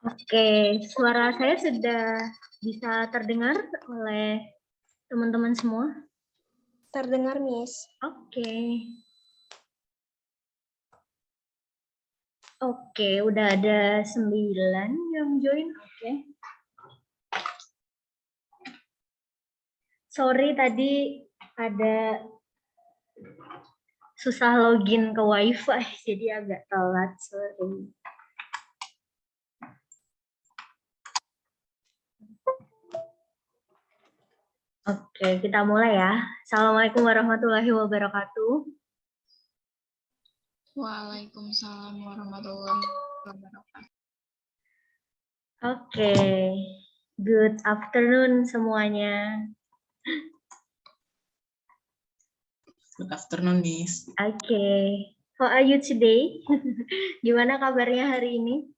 Oke, suara saya sudah bisa terdengar oleh teman-teman semua? Terdengar, Miss. Oke. Oke, udah ada 9 yang join. Oke. Sorry tadi ada susah login ke WiFi, jadi agak telat. Sorry. Oke, kita mulai ya. Assalamualaikum warahmatullahi wabarakatuh. Waalaikumsalam warahmatullahi wabarakatuh. Oke, good afternoon semuanya. Good afternoon, Miss. Oke, how are you today? Gimana kabarnya hari ini?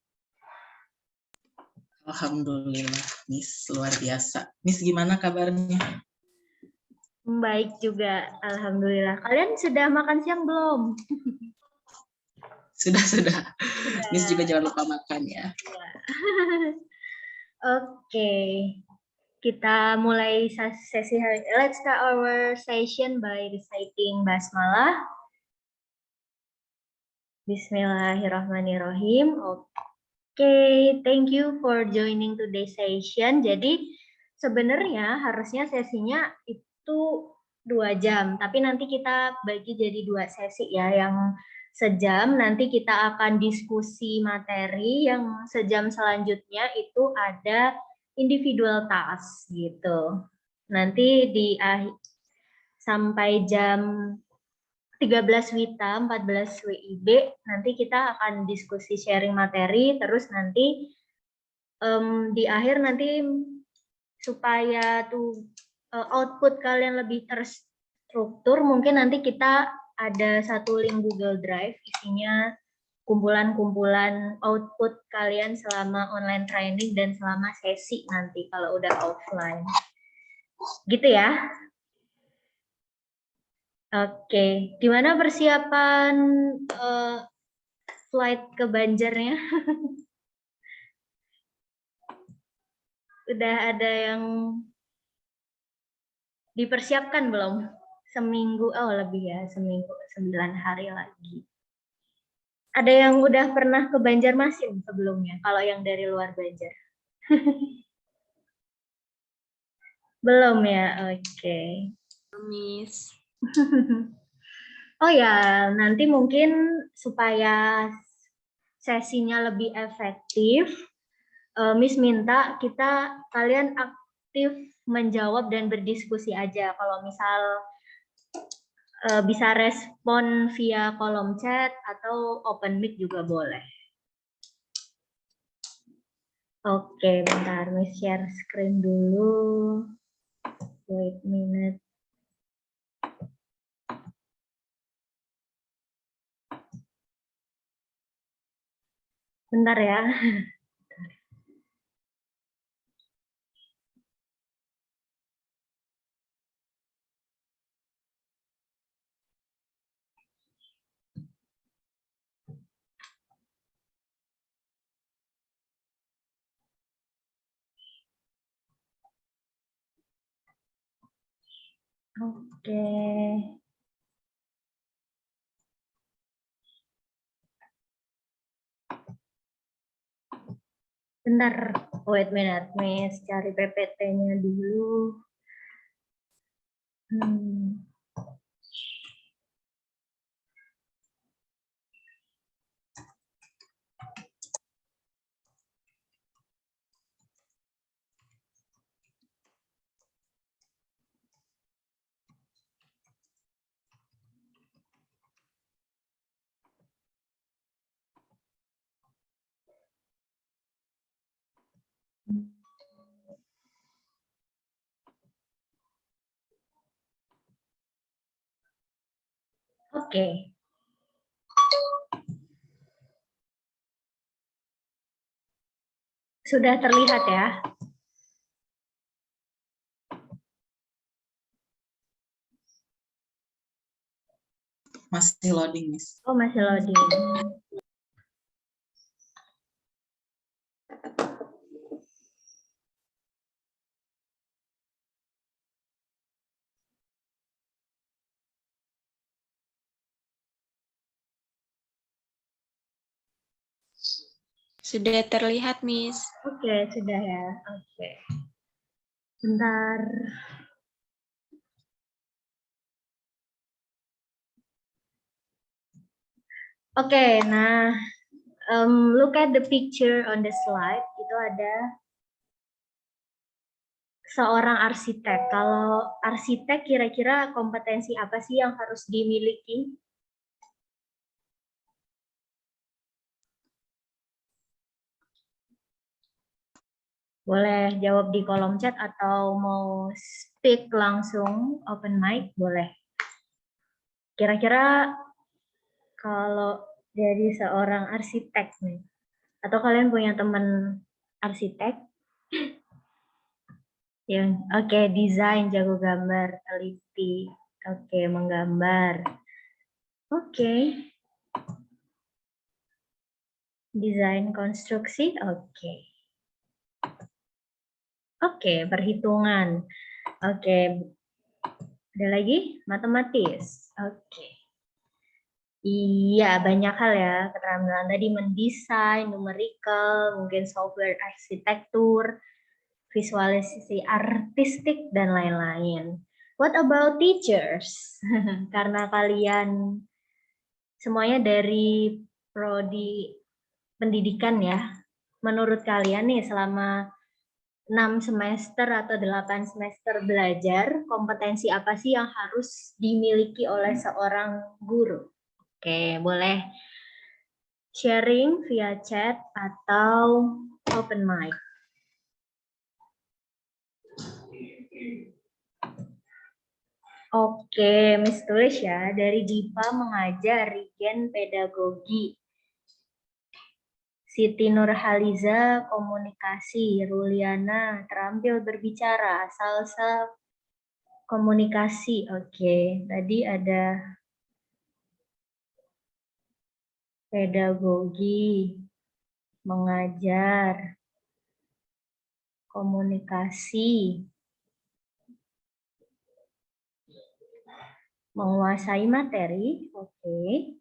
Alhamdulillah, Miss. Luar biasa. Miss, gimana kabarnya? Baik juga, alhamdulillah. Kalian sudah makan siang belum? Sudah. Miss juga jangan lupa makan ya. Oke, kita mulai sesi hari. Let's start our session by reciting basmalah. Bismillahirrahmanirrahim. Oke, thank you for joining today's session. Jadi sebenarnya harusnya sesinya itu 2 jam, tapi nanti kita bagi jadi 2 sesi ya. Yang sejam nanti kita akan diskusi materi, yang sejam selanjutnya itu ada individual task gitu. Nanti di sampai jam 13 WITA, 14 WIB, nanti kita akan diskusi sharing materi, terus nanti di akhir nanti supaya output kalian lebih terstruktur, mungkin nanti kita ada satu link Google Drive, isinya kumpulan-kumpulan output kalian selama online training dan selama sesi nanti kalau udah offline. Gitu ya. Oke, gimana persiapan flight ke Banjarnya? Udah ada yang dipersiapkan belum? Seminggu, lebih ya, seminggu, 9 hari lagi. Ada yang udah pernah ke Banjarmasin sebelumnya, kalau yang dari luar Banjar? Belum ya, oke. Miss. Oh ya, nanti mungkin supaya sesinya lebih efektif, Miss minta kalian aktif menjawab dan berdiskusi aja. Kalau misal bisa respon via kolom chat atau open mic juga boleh. Oke, bentar, Miss share screen dulu. Wait a minute. Bentar ya. Oke. Bentar, wait a minute, Miss cari PPT-nya dulu. Oke. Sudah terlihat ya? Masih loading, Miss. Oh, masih loading. Sudah terlihat, Miss. Oke, sudah ya. Oke. Bentar. Oke, nah, look at the picture on the slide. Itu ada seorang arsitek. Kalau arsitek kira-kira kompetensi apa sih yang harus dimiliki? Boleh jawab di kolom chat atau mau speak langsung open mic, boleh. Kira-kira kalau dari seorang arsitek nih, atau kalian punya teman arsitek? Yang oke, desain, jago gambar, teliti, oke, menggambar. Oke. Desain konstruksi, oke. Oke, perhitungan. Oke. Ada lagi? Matematis. Oke. Iya, banyak hal ya. Keterampilan tadi mendesain, numerical, mungkin software arsitektur, visualisasi artistik, dan lain-lain. What about teachers? Karena kalian semuanya dari prodi pendidikan ya. Menurut kalian nih selama 6 semester atau 8 semester belajar, kompetensi apa sih yang harus dimiliki oleh seorang guru? Oke, boleh sharing via chat atau open mic. Oke, Miss tulis ya, dari Diva mengajar Regen pedagogi. Siti Nurhaliza komunikasi, Ruliana terampil berbicara, Salsa komunikasi. Oke, tadi ada pedagogi, mengajar, komunikasi, menguasai materi. Oke.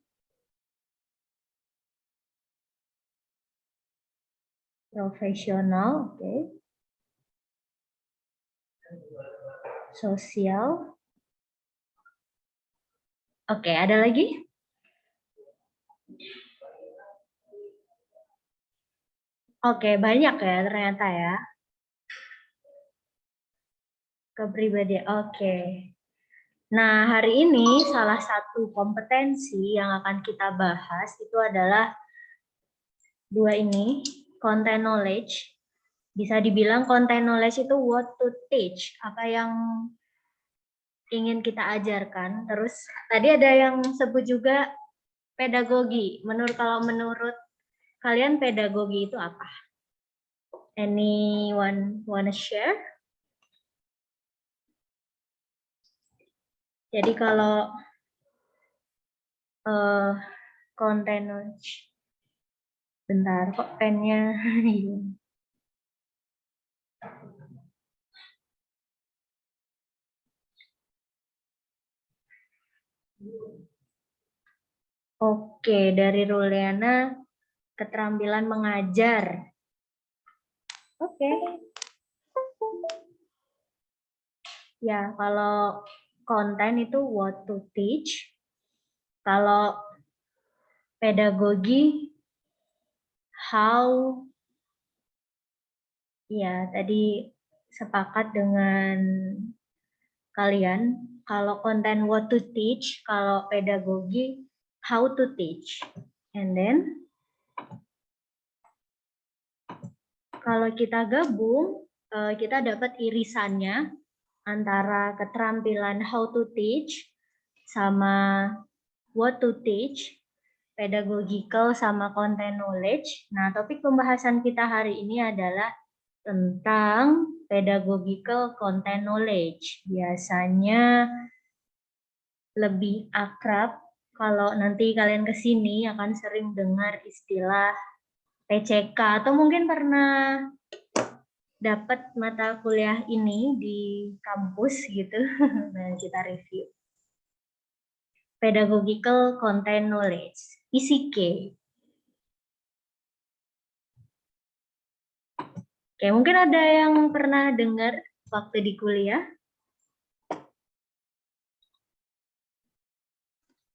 Profesional, oke. Sosial. Oke, ada lagi? Oke, banyak ya ternyata ya. Kepribadian, oke. Nah, hari ini salah satu kompetensi yang akan kita bahas itu adalah dua ini, content knowledge. Bisa dibilang content knowledge itu what to teach, apa yang ingin kita ajarkan. Terus tadi ada yang sebut juga pedagogi. Kalau menurut kalian pedagogi itu apa? Anyone wanna share? Jadi kalau content knowledge, bentar kok pennya. Oke, dari Ruliana keterampilan mengajar. Oke. Ya, kalau konten itu what to teach. Kalau pedagogi how, ya tadi sepakat dengan kalian. Kalau konten what to teach, kalau pedagogi how to teach. And then kalau kita gabung, kita dapat irisannya antara keterampilan how to teach sama what to teach, pedagogical sama content knowledge. Nah, topik pembahasan kita hari ini adalah tentang pedagogical content knowledge. Biasanya lebih akrab kalau nanti kalian ke sini akan sering dengar istilah PCK atau mungkin pernah dapat mata kuliah ini di kampus gitu. Nah, kita review. Pedagogical Content Knowledge, PCK. Oke, mungkin ada yang pernah dengar waktu di kuliah?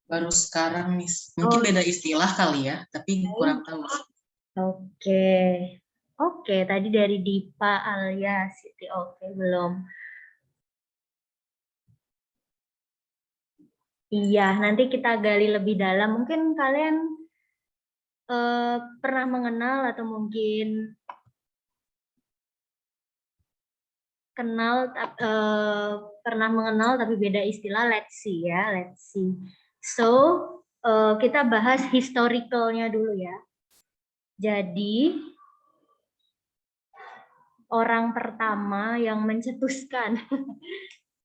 Baru sekarang, Miss. Mungkin Oh, beda istilah kali ya, tapi kurang tahu. oke. Oke, tadi dari Dipa Alia Siti. Oke, belum. Iya, nanti kita gali lebih dalam. Mungkin kalian pernah mengenal atau mungkin kenal pernah mengenal tapi beda istilah, let's see ya, let's see. So, kita bahas historicalnya dulu ya. Jadi, orang pertama yang mencetuskan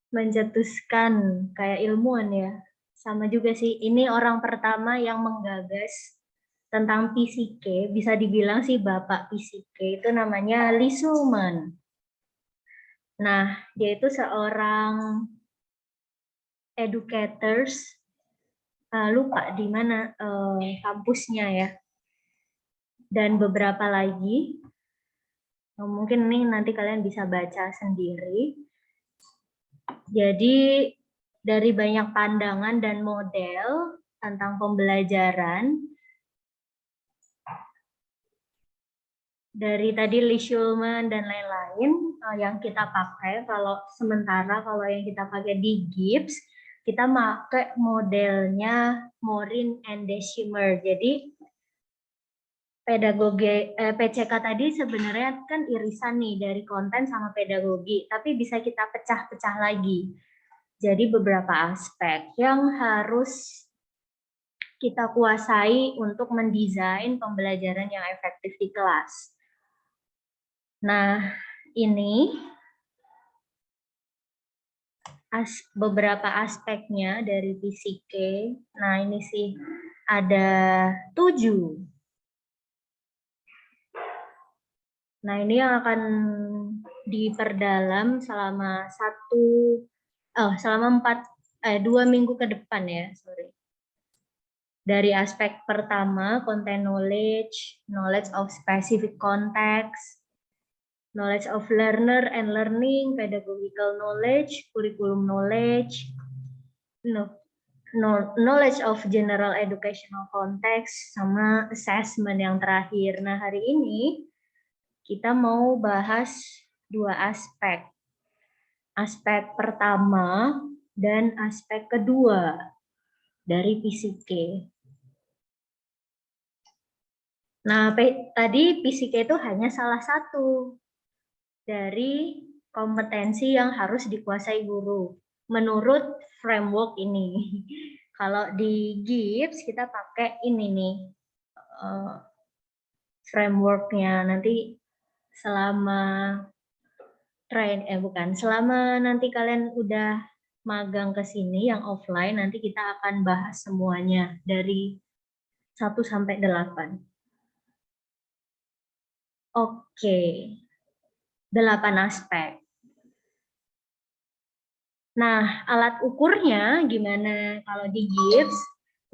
mencetuskan kayak ilmuwan ya, sama juga sih, ini orang pertama yang menggagas tentang psike, bisa dibilang sih bapak psike, itu namanya Lee Shulman. Nah, dia itu seorang educators, lupa di mana kampusnya ya, dan beberapa lagi. Mungkin nih nanti kalian bisa baca sendiri. Jadi dari banyak pandangan dan model tentang pembelajaran, dari tadi Lee Shulman dan lain-lain yang kita pakai, kalau yang kita pakai di Gibbs, kita pakai modelnya Morin and Deschimers. Jadi pedagogi PCK tadi sebenarnya kan irisan nih dari konten sama pedagogi, tapi bisa kita pecah-pecah lagi. Jadi beberapa aspek yang harus kita kuasai untuk mendesain pembelajaran yang efektif di kelas. Nah, ini beberapa aspeknya dari psike. Nah, ini sih ada 7. Nah, ini yang akan diperdalam selama 2 minggu ke depan ya, sorry. Dari aspek pertama, content knowledge, knowledge of specific context, knowledge of learner and learning, pedagogical knowledge, curriculum knowledge, knowledge of general educational context, sama assessment yang terakhir. Nah, hari ini kita mau bahas 2 aspek. Aspek pertama dan aspek kedua dari psike. Nah, tadi psike itu hanya salah satu dari kompetensi yang harus dikuasai guru menurut framework ini. Kalau di Gibbs kita pakai ini nih frameworknya. Nanti selama selama nanti kalian udah magang ke sini yang offline, nanti kita akan bahas semuanya dari 1 sampai 8. Oke. 8 aspek. Nah, alat ukurnya gimana kalau di Gibbs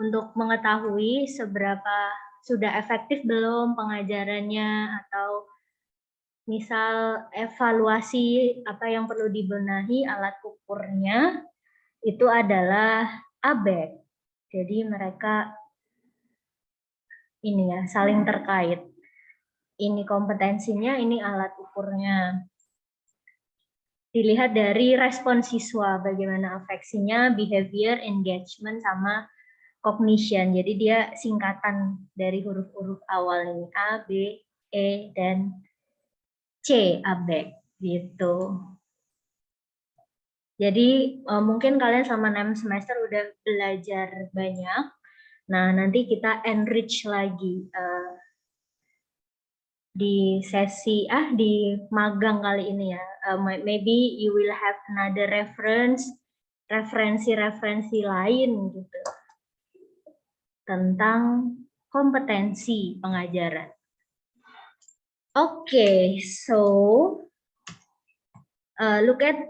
untuk mengetahui seberapa sudah efektif belum pengajarannya, atau misal evaluasi apa yang perlu dibenahi, alat ukurnya itu adalah ABEG. Jadi mereka ini ya saling terkait. Ini kompetensinya, ini alat ukurnya. Dilihat dari respon siswa, bagaimana afeksinya, behavior, engagement, sama cognition. Jadi dia singkatan dari huruf-huruf awal ini, A, B, E, dan C, ABEG, gitu. Jadi mungkin kalian selama 6 semester udah belajar banyak. Nah, nanti kita enrich lagi di sesi di magang kali ini ya. Maybe you will have another referensi lain gitu tentang kompetensi pengajaran. Oke, so look at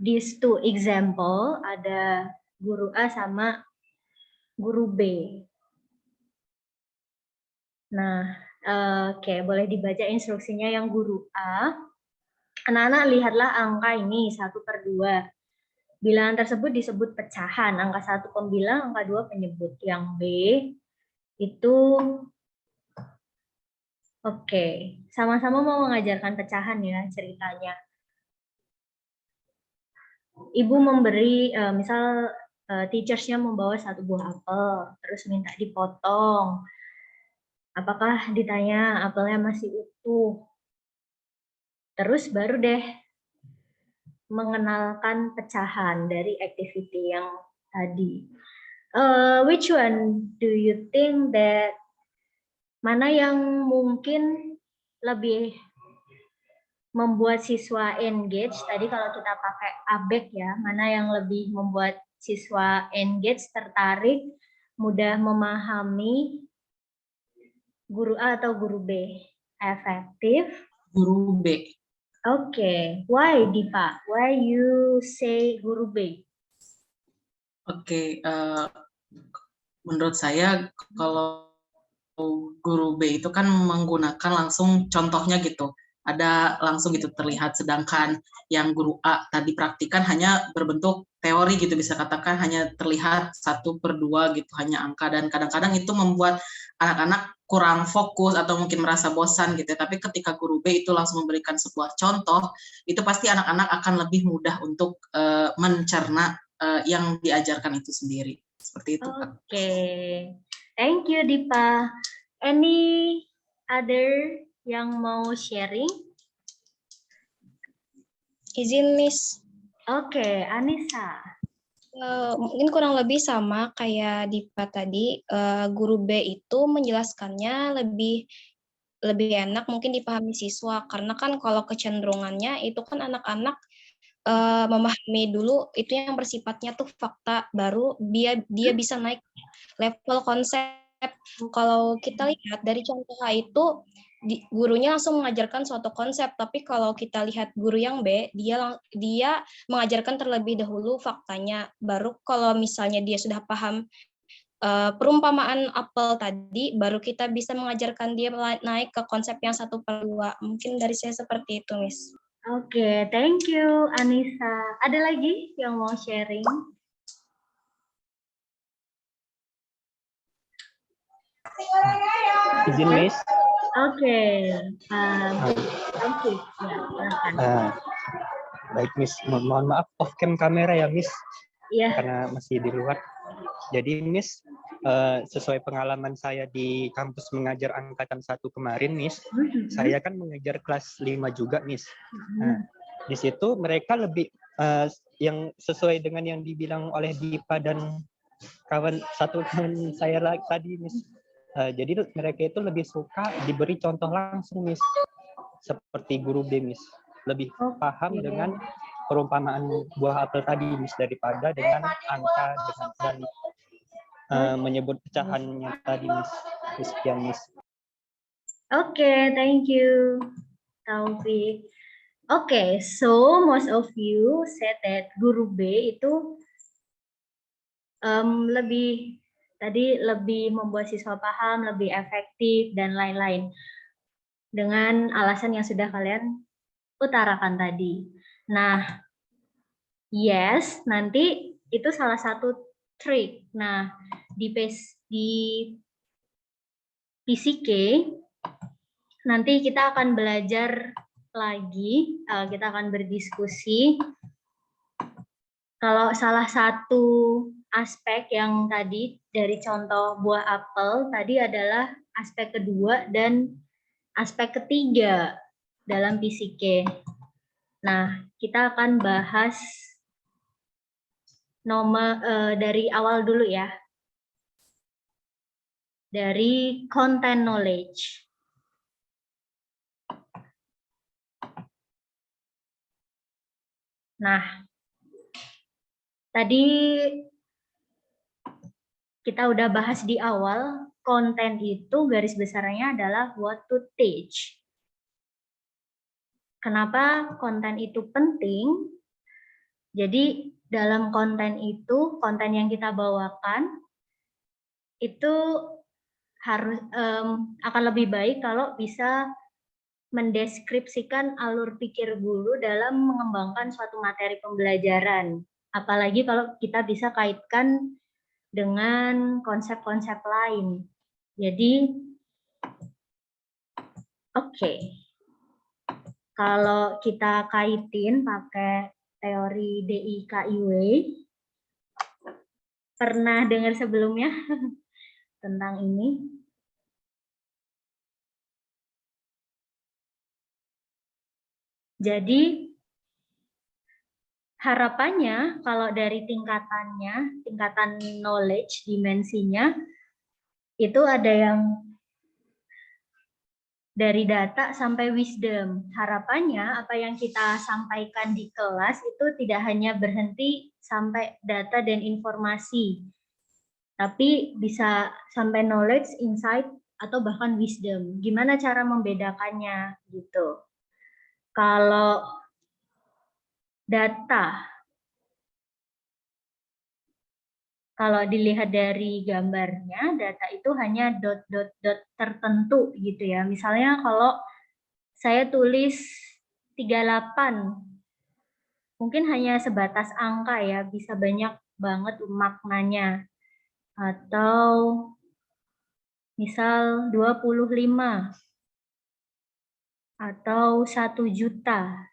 these 2 example. Ada guru A sama guru B. Nah, Oke, boleh dibaca instruksinya yang guru A. Anak-anak lihatlah angka ini 1/2. Bilangan tersebut disebut pecahan. Angka 1 pembilang, angka 2 penyebut. Yang B itu oke, sama-sama mau mengajarkan pecahan ya ceritanya. Ibu memberi, misal teachersnya membawa 1 buah apel, terus minta dipotong. Apakah ditanya apelnya masih utuh? Terus baru deh mengenalkan pecahan dari activity yang tadi. Which one do you think that mana yang mungkin lebih membuat siswa engage? Tadi kalau kita pakai ABEK ya, mana yang lebih membuat siswa engage, tertarik, mudah memahami, guru A atau guru B? Efektif? Guru B. Oke, why Diva? Why you say guru B? Oke, menurut saya kalau guru B itu kan menggunakan langsung contohnya gitu. Ada langsung gitu terlihat, sedangkan yang guru A tadi praktikan hanya berbentuk teori gitu, bisa katakan hanya terlihat 1/2 gitu, hanya angka, dan kadang-kadang itu membuat anak-anak kurang fokus atau mungkin merasa bosan gitu. Tapi ketika guru B itu langsung memberikan sebuah contoh, itu pasti anak-anak akan lebih mudah untuk mencerna yang diajarkan itu sendiri. Seperti itu, Kak. Oke, thank you Dipa. Any other yang mau sharing? Izin, Miss. Oke, Anissa. Mungkin kurang lebih sama kayak Dipa tadi. Guru B itu menjelaskannya lebih enak mungkin dipahami siswa, karena kan kalau kecenderungannya itu kan anak-anak memahami dulu itu yang bersifatnya tuh fakta, baru dia bisa naik level konsep. Kalau kita lihat dari contoh A itu gurunya langsung mengajarkan suatu konsep, tapi kalau kita lihat guru yang B, dia mengajarkan terlebih dahulu faktanya, baru kalau misalnya dia sudah paham perumpamaan apel tadi, baru kita bisa mengajarkan dia naik ke konsep yang 1/2. Mungkin dari saya seperti itu, Miss. Oke, thank you Anissa. Ada lagi yang mau sharing? Izin, Miss. Oke, Taufik. Ya, silakan. Baik, Miss. Mohon maaf off cam kamera ya, Miss. Iya. Karena masih di luar. Jadi, Miss, sesuai pengalaman saya di kampus mengajar angkatan 1 kemarin, Miss, saya kan mengajar kelas 5 juga, Miss. Nah, di situ mereka lebih yang sesuai dengan yang dibilang oleh Dipa dan kawan saya tadi, Miss. Jadi mereka itu lebih suka diberi contoh langsung, Miss. Seperti guru B, Miss. Lebih paham dengan perumpamaan buah apel tadi, Miss, daripada dengan angka dan menyebut pecahannya tadi, Miss. Sekian, Miss. Oke, thank you, Taufik. Oke, so most of you said that guru B itu lebih membuat siswa paham, lebih efektif, dan lain-lain. Dengan alasan yang sudah kalian utarakan tadi. Nah, yes, nanti itu salah satu trik. Nah, di PCK, nanti kita akan belajar lagi, kita akan berdiskusi. Kalau salah satu aspek yang tadi dari contoh buah apel tadi adalah aspek kedua dan aspek ketiga dalam PCK. Nah, kita akan bahas dari awal dulu ya. Dari content knowledge. Nah, tadi kita udah bahas di awal, konten itu garis besarnya adalah what to teach. Kenapa konten itu penting? Jadi dalam konten itu, konten yang kita bawakan, itu akan lebih baik kalau bisa mendeskripsikan alur pikir guru dalam mengembangkan suatu materi pembelajaran. Apalagi kalau kita bisa kaitkan dengan konsep-konsep lain. Jadi, oke. Kalau kita kaitin pakai teori DIKIW, pernah dengar sebelumnya tentang ini? Jadi, harapannya kalau dari tingkatannya, tingkatan knowledge, dimensinya, itu ada yang dari data sampai wisdom. Harapannya apa yang kita sampaikan di kelas itu tidak hanya berhenti sampai data dan informasi, tapi bisa sampai knowledge, insight, atau bahkan wisdom. Gimana cara membedakannya gitu? Kalau data, kalau dilihat dari gambarnya, data itu hanya dot tertentu gitu ya. Misalnya kalau saya tulis 38, mungkin hanya sebatas angka ya, bisa banyak banget maknanya. Atau misal 25 atau 1 juta.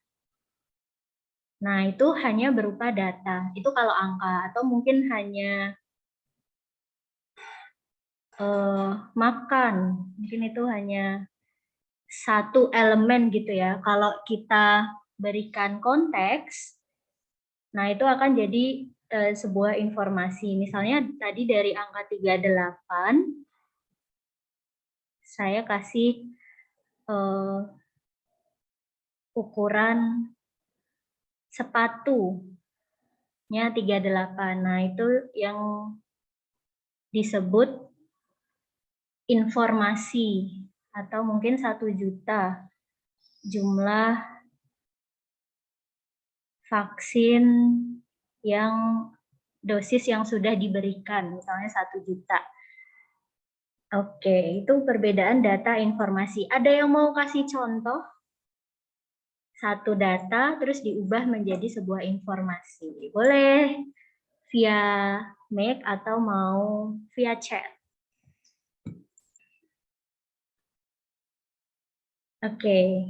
Nah, itu hanya berupa data. Itu kalau angka, atau mungkin hanya makan. Mungkin itu hanya satu elemen gitu ya. Kalau kita berikan konteks, nah itu akan jadi sebuah informasi. Misalnya tadi dari angka 38, saya kasih ukuran sepatunya 38. Nah, itu yang disebut informasi, atau mungkin 1 juta jumlah vaksin yang dosis yang sudah diberikan, misalnya 1 juta. Oke, itu perbedaan data informasi. Ada yang mau kasih contoh? Satu data terus diubah menjadi sebuah informasi. Boleh via mic atau mau via chat. Oke,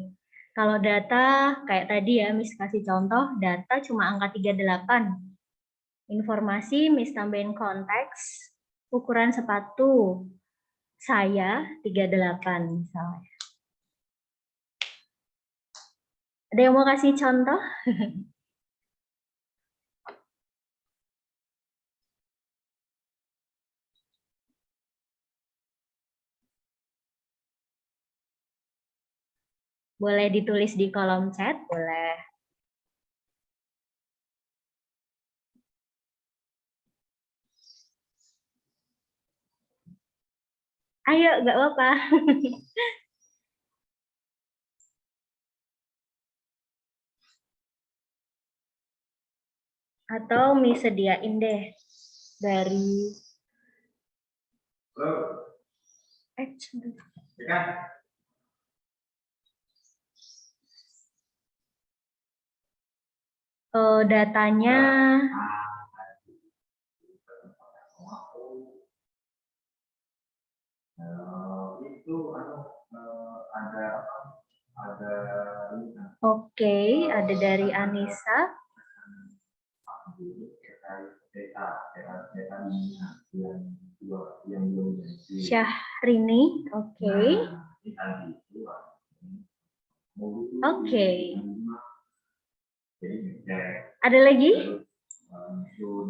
kalau data kayak tadi ya, Miss kasih contoh, data cuma angka 38. Informasi Miss tambahin konteks, ukuran sepatu saya 38 misalnya. Ada yang mau kasih contoh? Boleh ditulis di kolom chat, boleh. Ayo, nggak apa-apa. Atau Miss sediain deh dari datanya oke, ada dari Anissa. Syahrini, oke. Oke. Ada lagi?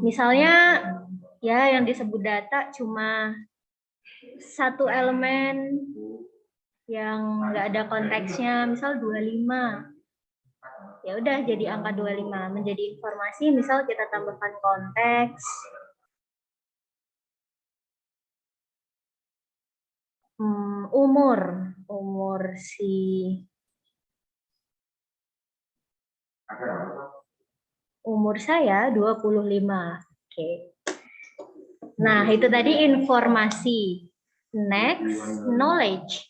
Misalnya ya yang disebut data cuma satu elemen yang nggak ada konteksnya, misal 25. Ya udah jadi angka 25, menjadi informasi, misal kita tambahkan konteks. Umur si umur saya 25. Oke. Nah, itu tadi informasi. Next, knowledge.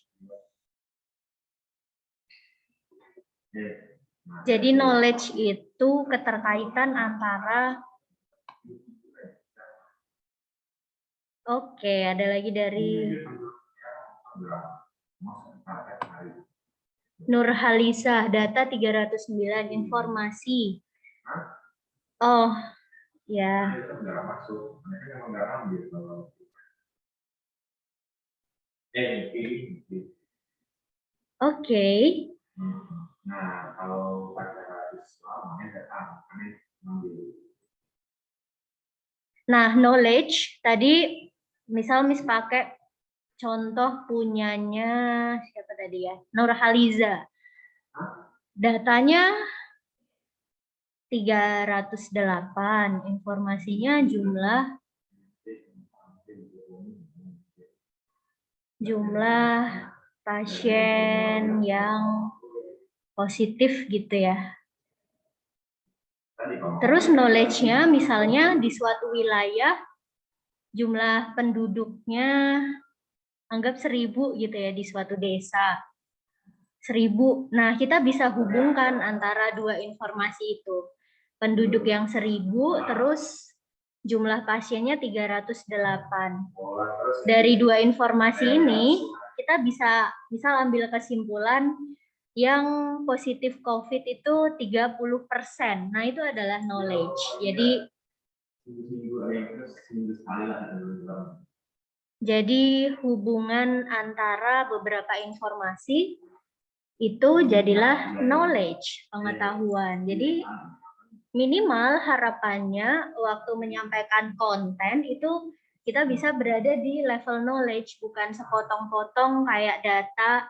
Jadi knowledge itu keterkaitan antara Oke, ada lagi dari Nurhalisa, data 309, informasi. Oh, ya. Oke. Nah, kalau pada Islam Nah, knowledge tadi misal pakai contoh punyanya siapa tadi ya? Nurhaliza. Datanya 308, informasinya jumlah pasien yang positif gitu ya. Terus knowledge-nya misalnya di suatu wilayah jumlah penduduknya anggap 1000 gitu ya di suatu desa. 1000. Nah, kita bisa hubungkan antara dua informasi itu. Penduduk yang 1000 terus jumlah pasiennya 308. Dari dua informasi ini kita bisa misal ambil kesimpulan yang positif COVID itu 30%. Nah, itu adalah knowledge. Jadi hubungan antara beberapa informasi itu jadilah knowledge, pengetahuan. Jadi minimal harapannya waktu menyampaikan konten itu kita bisa berada di level knowledge, bukan sepotong-potong kayak data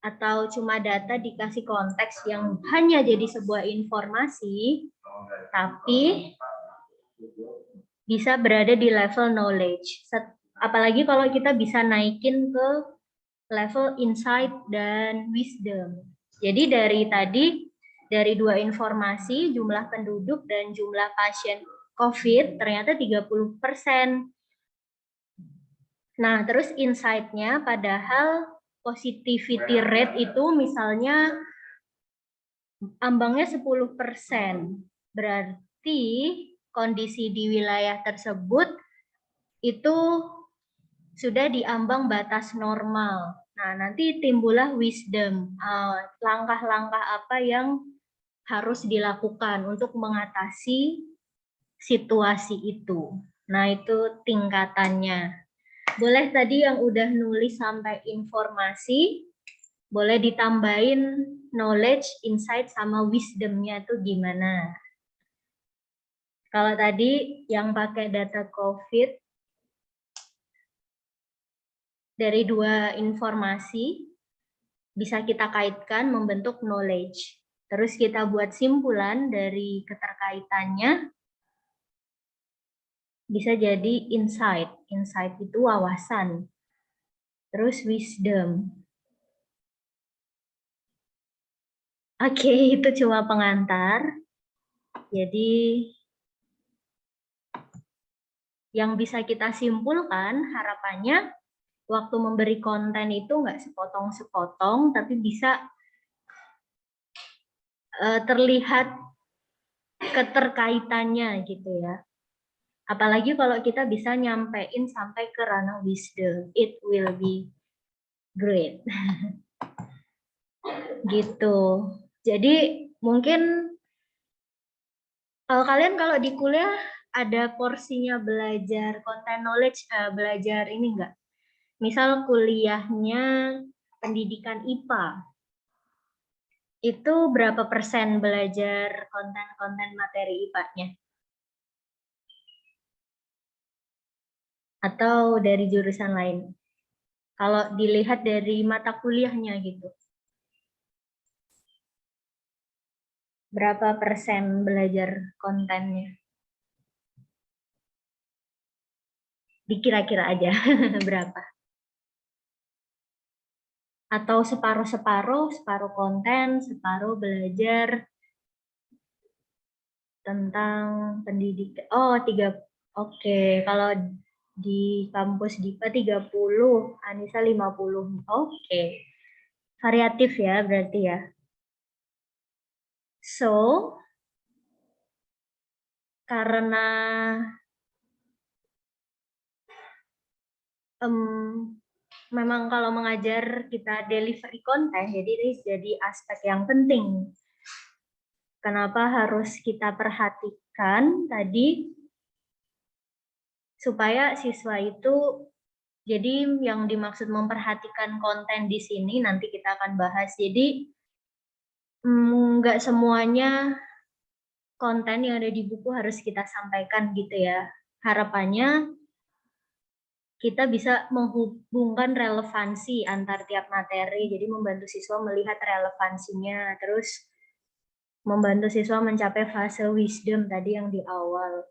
atau cuma data dikasih konteks yang hanya jadi sebuah informasi, tapi bisa berada di level knowledge. Apalagi kalau kita bisa naikin ke level insight dan wisdom. Jadi dari dua informasi, jumlah penduduk dan jumlah pasien COVID ternyata 30%. Nah, terus insight-nya padahal positivity rate itu misalnya ambangnya 10%. Berarti kondisi di wilayah tersebut itu sudah diambang batas normal. Nah, nanti timbullah wisdom, langkah-langkah apa yang harus dilakukan untuk mengatasi situasi itu. Nah, itu tingkatannya. Boleh tadi yang udah nulis sampai informasi, boleh ditambahin knowledge, insight, sama wisdom-nya itu gimana. Kalau tadi yang pakai data COVID, dari dua informasi bisa kita kaitkan membentuk knowledge. Terus kita buat simpulan dari keterkaitannya, bisa jadi insight. Insight itu wawasan. Terus wisdom. Oke, itu cuma pengantar. Jadi yang bisa kita simpulkan harapannya waktu memberi konten itu nggak sepotong-sepotong, tapi bisa terlihat keterkaitannya gitu ya. Apalagi kalau kita bisa nyampein sampai ke ranah wisdom, it will be great. Gitu. Jadi mungkin kalian kalau di kuliah ada porsinya belajar content knowledge, belajar ini enggak? Misal kuliahnya pendidikan IPA, itu berapa persen belajar konten-konten materi IPA-nya? Atau dari jurusan lain? Kalau dilihat dari mata kuliahnya gitu. Berapa persen belajar kontennya? Dikira-kira aja berapa? Atau separuh-separuh, separuh konten, separuh belajar tentang pendidikan. Oh, 3. Oke, kalau di kampus DIPA 30, Anissa 50. Oke. Variatif ya berarti ya. So, karena memang kalau mengajar kita delivery content, jadi ini jadi aspek yang penting. Kenapa harus kita perhatikan tadi? Supaya siswa itu, jadi yang dimaksud memperhatikan konten di sini nanti kita akan bahas. Jadi nggak semuanya konten yang ada di buku harus kita sampaikan gitu ya. Harapannya kita bisa menghubungkan relevansi antar tiap materi, jadi membantu siswa melihat relevansinya, terus membantu siswa mencapai fase wisdom tadi yang di awal.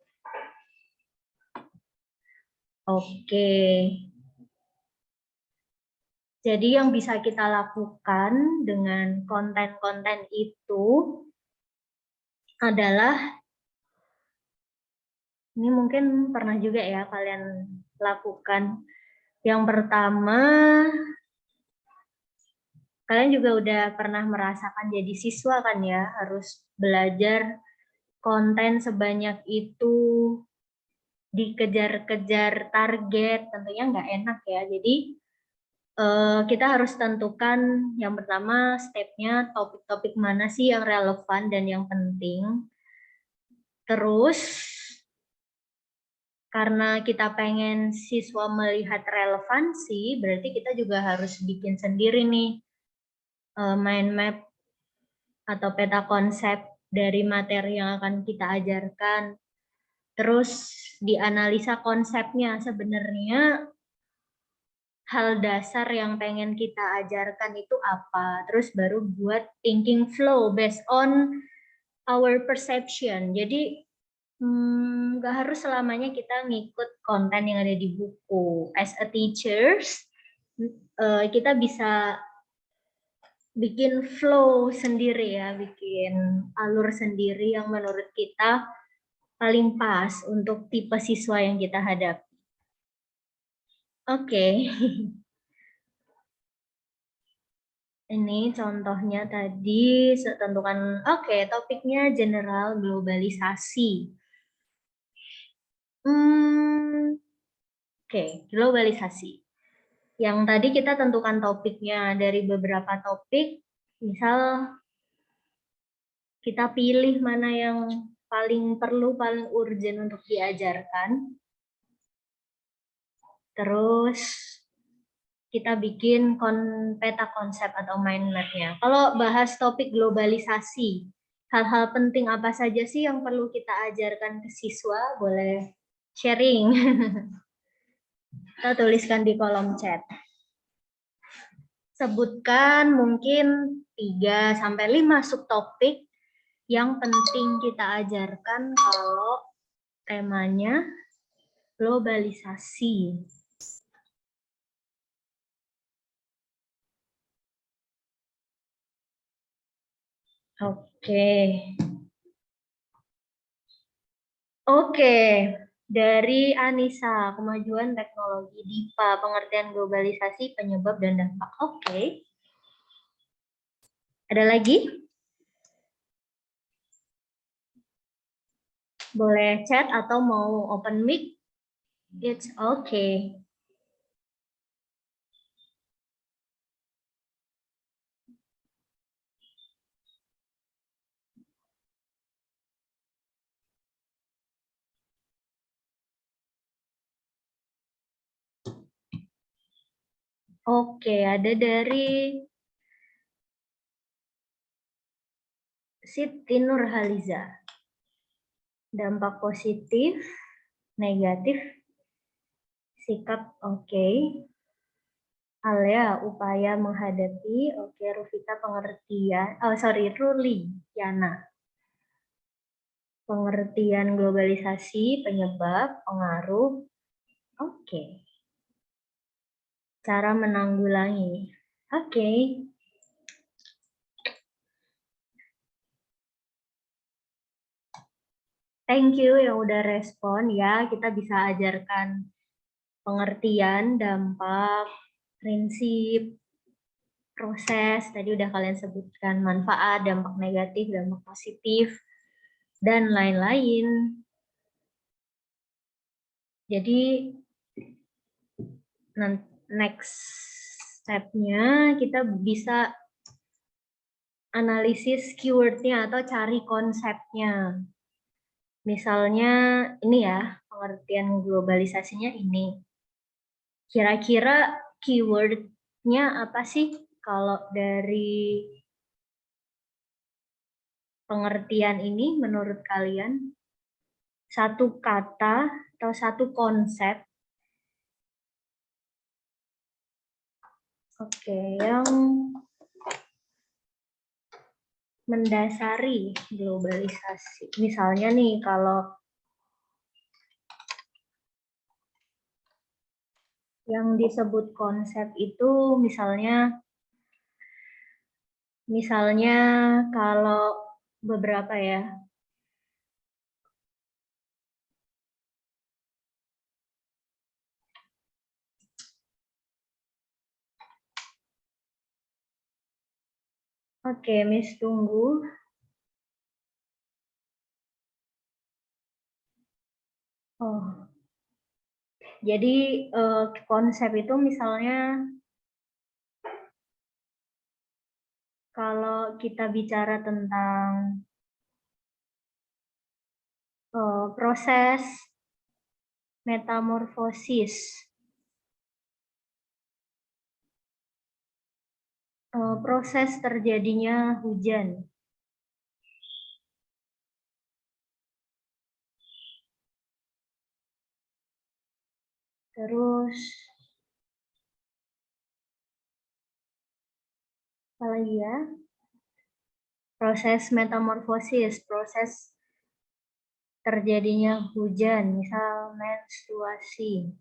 Oke. Jadi yang bisa kita lakukan dengan konten-konten itu adalah, ini mungkin pernah juga ya kalian lakukan. Yang pertama, kalian juga udah pernah merasakan jadi siswa kan ya, harus belajar konten sebanyak itu, dikejar-kejar target, tentunya nggak enak ya. Jadi kita harus tentukan yang pertama stepnya topik-topik mana sih yang relevan dan yang penting. Terus karena kita pengen siswa melihat relevansi, berarti kita juga harus bikin sendiri nih mind map atau peta konsep dari materi yang akan kita ajarkan. Terus dianalisa konsepnya, sebenarnya hal dasar yang pengen kita ajarkan itu apa. Terus baru buat thinking flow based on our perception. Jadi nggak harus selamanya kita ngikut konten yang ada di buku. As a teachers, kita bisa bikin flow sendiri ya, bikin alur sendiri yang menurut kita paling pas untuk tipe siswa yang kita hadapi. Oke. Ini contohnya tadi, tentukan, oke, topiknya general globalisasi. Oke, globalisasi. Yang tadi kita tentukan topiknya dari beberapa topik, misal kita pilih mana yang paling perlu, paling urgent untuk diajarkan. Terus kita bikin peta konsep atau mind map-nya. Kalau bahas topik globalisasi, hal-hal penting apa saja sih yang perlu kita ajarkan ke siswa? Boleh sharing. Kita tuliskan di kolom chat. Sebutkan mungkin 3-5 subtopik yang penting kita ajarkan kalau temanya globalisasi. Oke, dari Anissa, kemajuan teknologi DIPA, pengertian globalisasi, penyebab dan dampak. Oke. Ada lagi? Boleh chat atau mau open mic? It's okay. Oke, ada dari Siti Nurhaliza. Dampak positif, negatif, sikap oke. Alea, upaya menghadapi, oke. Rufita, pengertian, Ruli, Yana. Pengertian globalisasi, penyebab, pengaruh, oke. Cara menanggulangi, oke. Thank you yang udah respon ya, kita bisa ajarkan pengertian, dampak, prinsip, proses, tadi udah kalian sebutkan, manfaat, dampak negatif, dampak positif, dan lain-lain. Jadi next step-nya kita bisa analisis keyword-nya atau cari konsepnya. Misalnya ini ya, pengertian globalisasinya ini. Kira-kira keyword-nya apa sih kalau dari pengertian ini menurut kalian? Satu kata atau satu konsep? Oke, yang mendasari globalisasi. Misalnya nih, kalau yang disebut konsep itu misalnya kalau beberapa ya. Oke, Miss tunggu. Oh. Jadi konsep itu misalnya kalau kita bicara tentang proses metamorfosis, proses terjadinya hujan. Terus apa lagi ya? Proses metamorfosis, proses terjadinya hujan, misal menstruasi.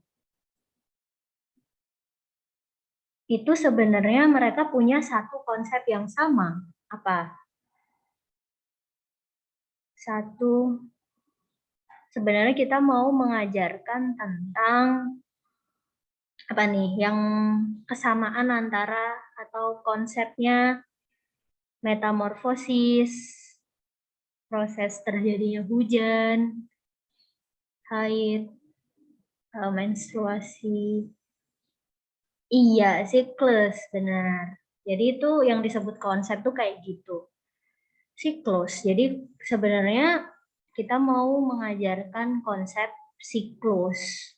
Itu sebenarnya mereka punya satu konsep yang sama. Apa? Sebenarnya kita mau mengajarkan tentang apa nih, yang kesamaan antara atau konsepnya metamorfosis, proses terjadinya hujan, haid, menstruasi. Iya, siklus, benar. Jadi itu yang disebut konsep tuh kayak gitu. Siklus. Jadi sebenarnya kita mau mengajarkan konsep siklus.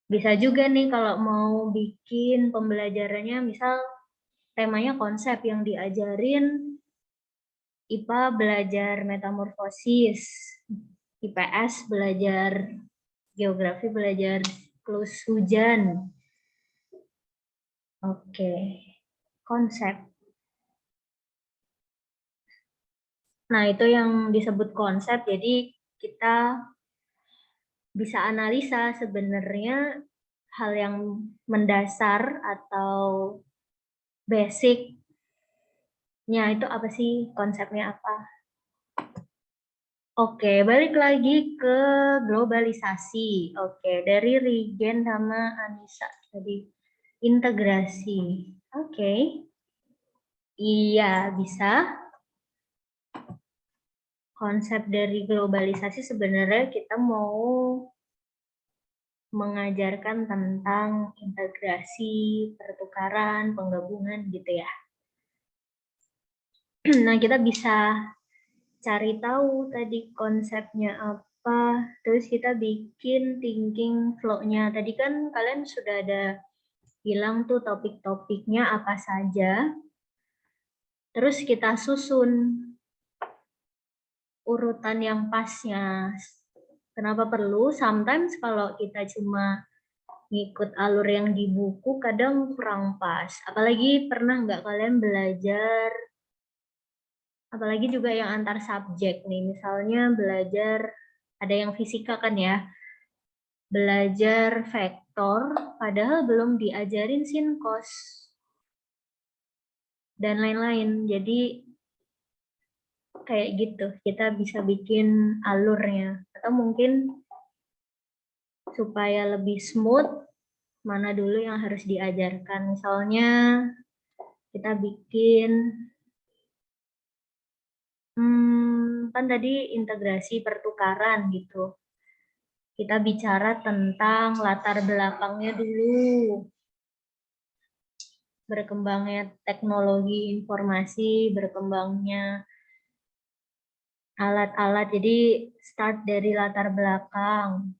Bisa juga nih kalau mau bikin pembelajarannya, misal temanya konsep, yang diajarin IPA belajar metamorfosis, IPS belajar geografi, belajar siklus hujan. Oke, konsep. Nah, itu yang disebut konsep. Jadi kita bisa analisa sebenarnya hal yang mendasar atau basicnya itu apa sih, konsepnya apa. Oke, balik lagi ke globalisasi. Oke, dari Regen sama Anissa tadi, integrasi. Oke, iya bisa. Konsep dari globalisasi sebenarnya kita mau mengajarkan tentang integrasi, pertukaran, penggabungan gitu ya. Nah, kita bisa cari tahu tadi konsepnya apa, terus kita bikin thinking flow-nya. Tadi kan kalian sudah ada bilang tuh topik-topiknya apa saja, terus kita susun urutan yang pasnya. Kenapa perlu? Sometimes kalau kita cuma ngikut alur yang di buku kadang kurang pas. Apalagi pernah nggak kalian belajar, apalagi juga yang antar subjek nih, misalnya belajar, ada yang fisika kan ya, belajar vektor padahal belum diajarin sin cos dan lain-lain. Jadi kayak gitu, kita bisa bikin alurnya. Atau mungkin supaya lebih smooth, mana dulu yang harus diajarkan. Misalnya kita bikin, kan tadi integrasi pertukaran gitu. Kita bicara tentang latar belakangnya dulu. Berkembangnya teknologi informasi, berkembangnya alat-alat. Jadi start dari latar belakang.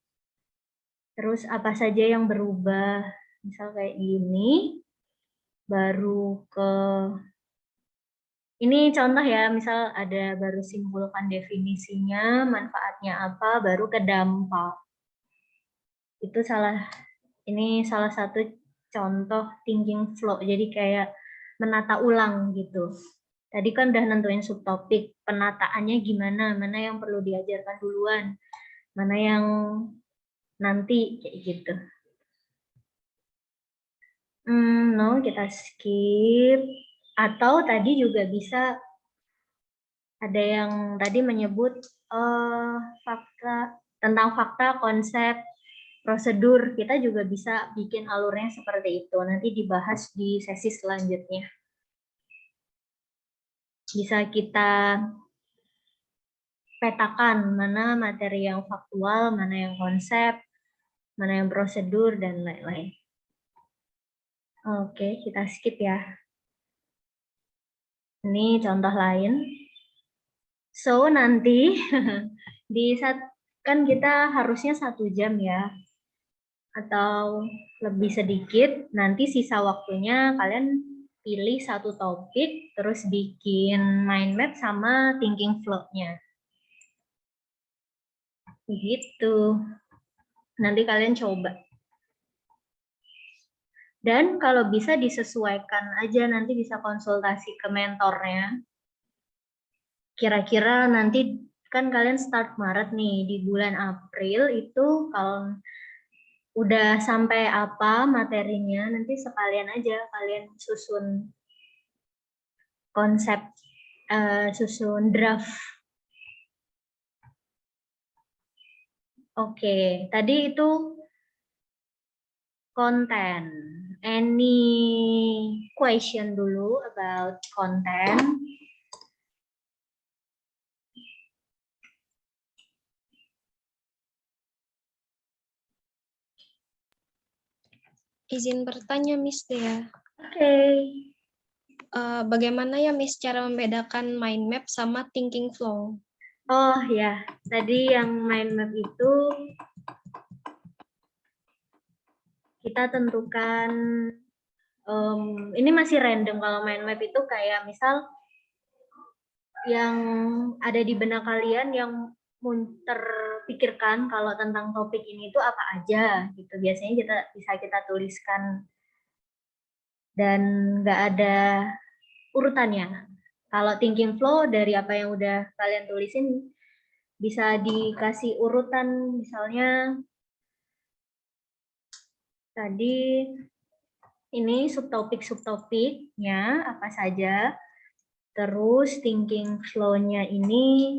Terus apa saja yang berubah. Misal kayak gini, baru ke, ini contoh ya, misal ada baru simpulkan definisinya, manfaatnya apa, baru ke dampak. Itu ini salah satu contoh thinking flow. Jadi kayak menata ulang gitu. Tadi kan udah nentuin subtopik, penataannya gimana, mana yang perlu diajarkan duluan, mana yang nanti, kayak gitu. No, kita skip. Atau tadi juga bisa, ada yang tadi menyebut tentang fakta, konsep, prosedur. Kita juga bisa bikin alurnya seperti itu. Nanti dibahas di sesi selanjutnya. Bisa kita petakan mana materi yang faktual, mana yang konsep, mana yang prosedur, dan lain-lain. Oke, kita skip ya. Ini contoh lain. So, nanti kan kita harusnya 1 jam ya. Atau lebih sedikit, nanti sisa waktunya kalian pilih satu topik, terus bikin mind map sama thinking flow-nya. Begitu. Nanti kalian coba. Dan kalau bisa disesuaikan aja, nanti bisa konsultasi ke mentornya. Kira-kira nanti kan kalian start Maret nih, di bulan April itu kalau udah sampai apa materinya, nanti sekalian aja kalian susun konsep, susun draft. Oke, tadi itu konten. Any question dulu about content? Izin bertanya, Miss Dea. Oke. Bagaimana ya, Miss, cara membedakan mind map sama thinking flow? Oh ya, tadi yang mind map itu kita tentukan, ini masih random. Kalau mind map itu kayak misal yang ada di benak kalian yang terpikirkan kalau tentang topik ini itu apa aja gitu. Biasanya kita tuliskan dan nggak ada urutannya. Kalau thinking flow dari apa yang udah kalian tulisin bisa dikasih urutan, misalnya tadi ini subtopik-subtopiknya apa saja, terus thinking flow-nya ini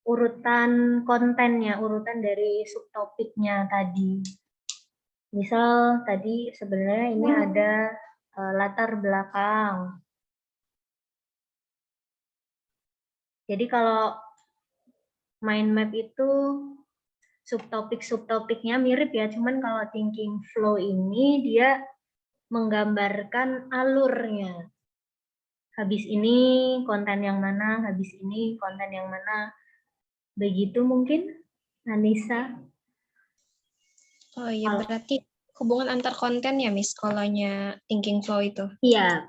urutan kontennya, urutan dari subtopiknya tadi. Misal tadi sebenarnya ini ada latar belakang. Jadi kalau mind map itu subtopik-subtopiknya mirip ya, cuman kalau thinking flow ini dia menggambarkan alurnya. Habis ini konten yang mana, habis ini konten yang mana. Begitu mungkin, Anissa? Oh iya, berarti hubungan antar konten ya, Miss, kalaunya thinking flow itu? Iya.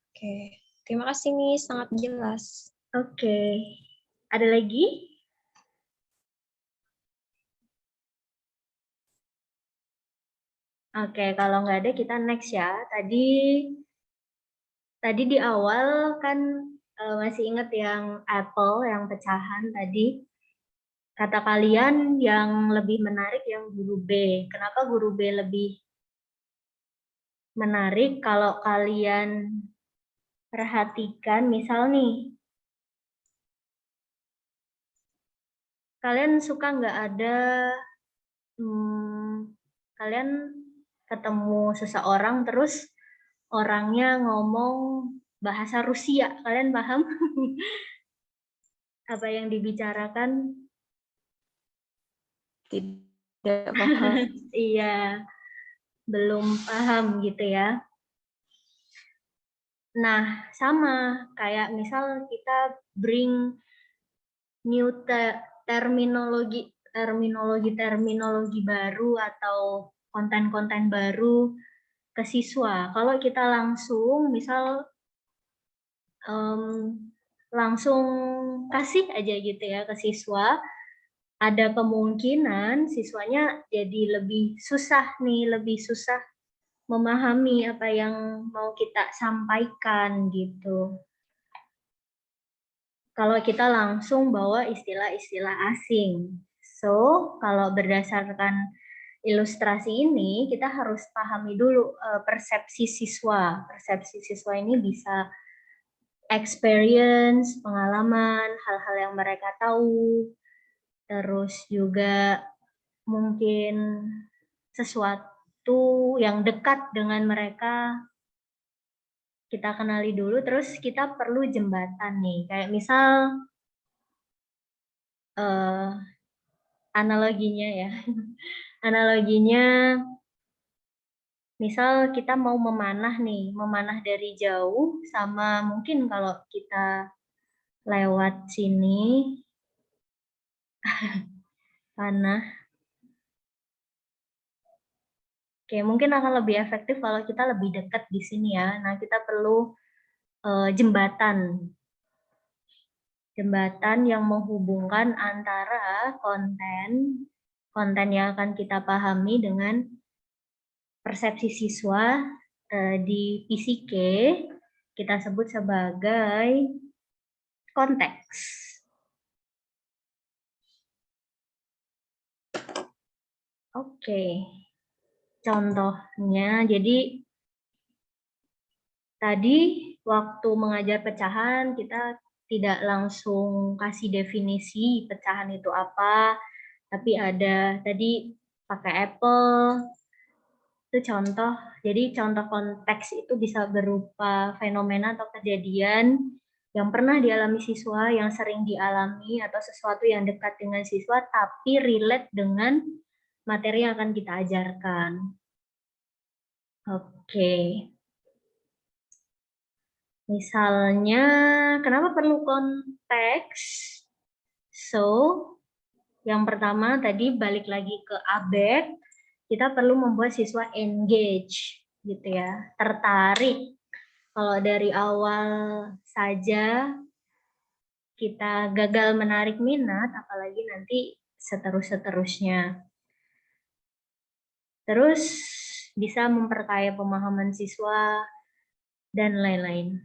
Oke, terima kasih, Miss, sangat jelas. Oke. Ada lagi? Oke, kalau nggak ada kita next ya. Tadi di awal kan masih ingat yang apple, yang pecahan tadi. Kata kalian yang lebih menarik yang guru B. Kenapa guru B lebih menarik? Kalau kalian perhatikan, misal nih, kalian suka nggak ada kalian ketemu seseorang terus orangnya ngomong bahasa Rusia, kalian paham apa yang dibicarakan? Tidak paham. Iya, belum paham gitu ya. Nah, sama kayak misal kita bring new terminologi baru atau konten-konten baru ke siswa. Kalau kita langsung misal langsung kasih aja gitu ya ke siswa, ada kemungkinan siswanya jadi lebih susah memahami apa yang mau kita sampaikan gitu. Kalau kita langsung bawa istilah-istilah asing. So, kalau berdasarkan ilustrasi ini, kita harus pahami dulu persepsi siswa. Persepsi siswa ini bisa experience, pengalaman, hal-hal yang mereka tahu, terus juga mungkin sesuatu yang dekat dengan mereka, kita kenali dulu, terus kita perlu jembatan nih. Kayak misal analoginya ya, analoginya misal kita mau memanah nih, memanah dari jauh, sama mungkin kalau kita lewat sini, panah. Oke, mungkin akan lebih efektif kalau kita lebih dekat di sini ya. Nah, kita perlu jembatan. Jembatan yang menghubungkan antara konten yang akan kita pahami dengan persepsi siswa di PCK, kita sebut sebagai konteks. Oke. Contohnya, jadi tadi waktu mengajar pecahan kita tidak langsung kasih definisi pecahan itu apa, tapi ada tadi pakai apple, itu contoh. Jadi contoh konteks itu bisa berupa fenomena atau kejadian yang pernah dialami siswa, yang sering dialami, atau sesuatu yang dekat dengan siswa, tapi relate dengan materi yang akan kita ajarkan. Oke. Misalnya, kenapa perlu konteks? So, yang pertama tadi balik lagi ke ABEK, kita perlu membuat siswa engage, gitu ya, tertarik. Kalau dari awal saja kita gagal menarik minat, apalagi nanti seterusnya. Terus bisa memperkaya pemahaman siswa dan lain-lain.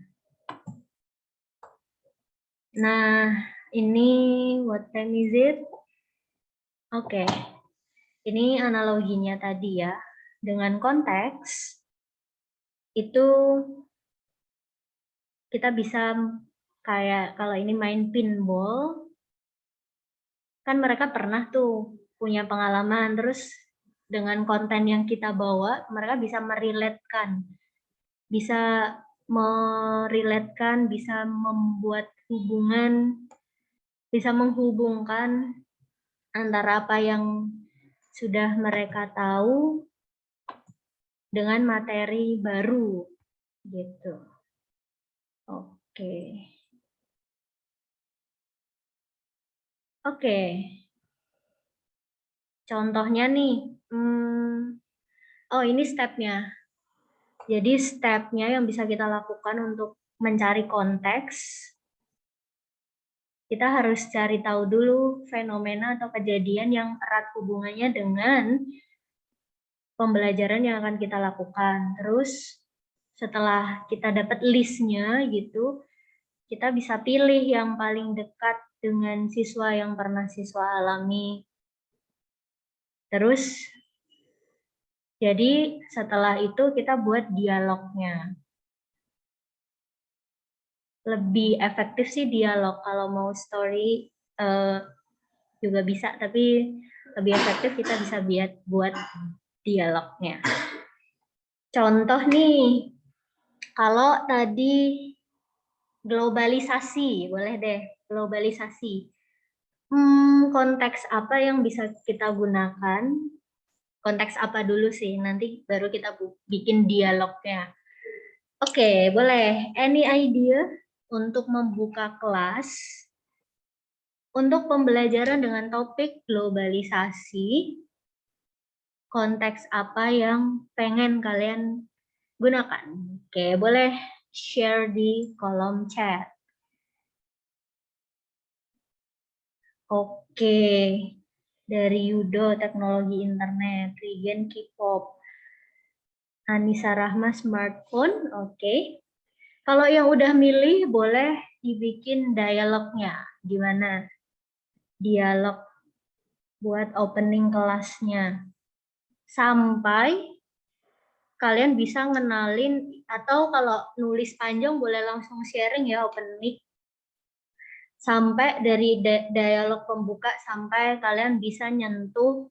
Nah, ini what time is it? Oke, ini analoginya tadi ya. Dengan konteks, itu kita bisa kayak kalau ini main pinball, kan mereka pernah tuh punya pengalaman, terus dengan konten yang kita bawa, mereka bisa meriletkan, bisa membuat hubungan, bisa menghubungkan antara apa yang sudah mereka tahu dengan materi baru, gitu. Oke. Contohnya nih, oh ini stepnya. Jadi stepnya yang bisa kita lakukan untuk mencari konteks, kita harus cari tahu dulu fenomena atau kejadian yang erat hubungannya dengan pembelajaran yang akan kita lakukan. Terus setelah kita dapat listnya gitu, kita bisa pilih yang paling dekat dengan siswa yang pernah siswa alami. Terus, jadi setelah itu kita buat dialognya. Lebih efektif sih dialog kalau mau story juga bisa, tapi lebih efektif kita bisa buat dialognya. Contoh nih, kalau tadi globalisasi, boleh deh, globalisasi. Konteks apa yang bisa kita gunakan? Konteks apa dulu sih? Nanti baru kita bikin dialognya. Oke, boleh. Any idea untuk membuka kelas untuk pembelajaran dengan topik globalisasi? Konteks apa yang pengen kalian gunakan? Oke, boleh share di kolom chat. Oke, dari Yudo, teknologi internet, Regen K-pop, Anissa Rahma, smartphone, oke. Kalau yang udah milih, boleh dibikin dialognya. Gimana? Dialog buat opening kelasnya. Sampai kalian bisa ngenalin, atau kalau nulis panjang boleh langsung sharing ya, open mic. Sampai dari dialog pembuka sampai kalian bisa nyentuh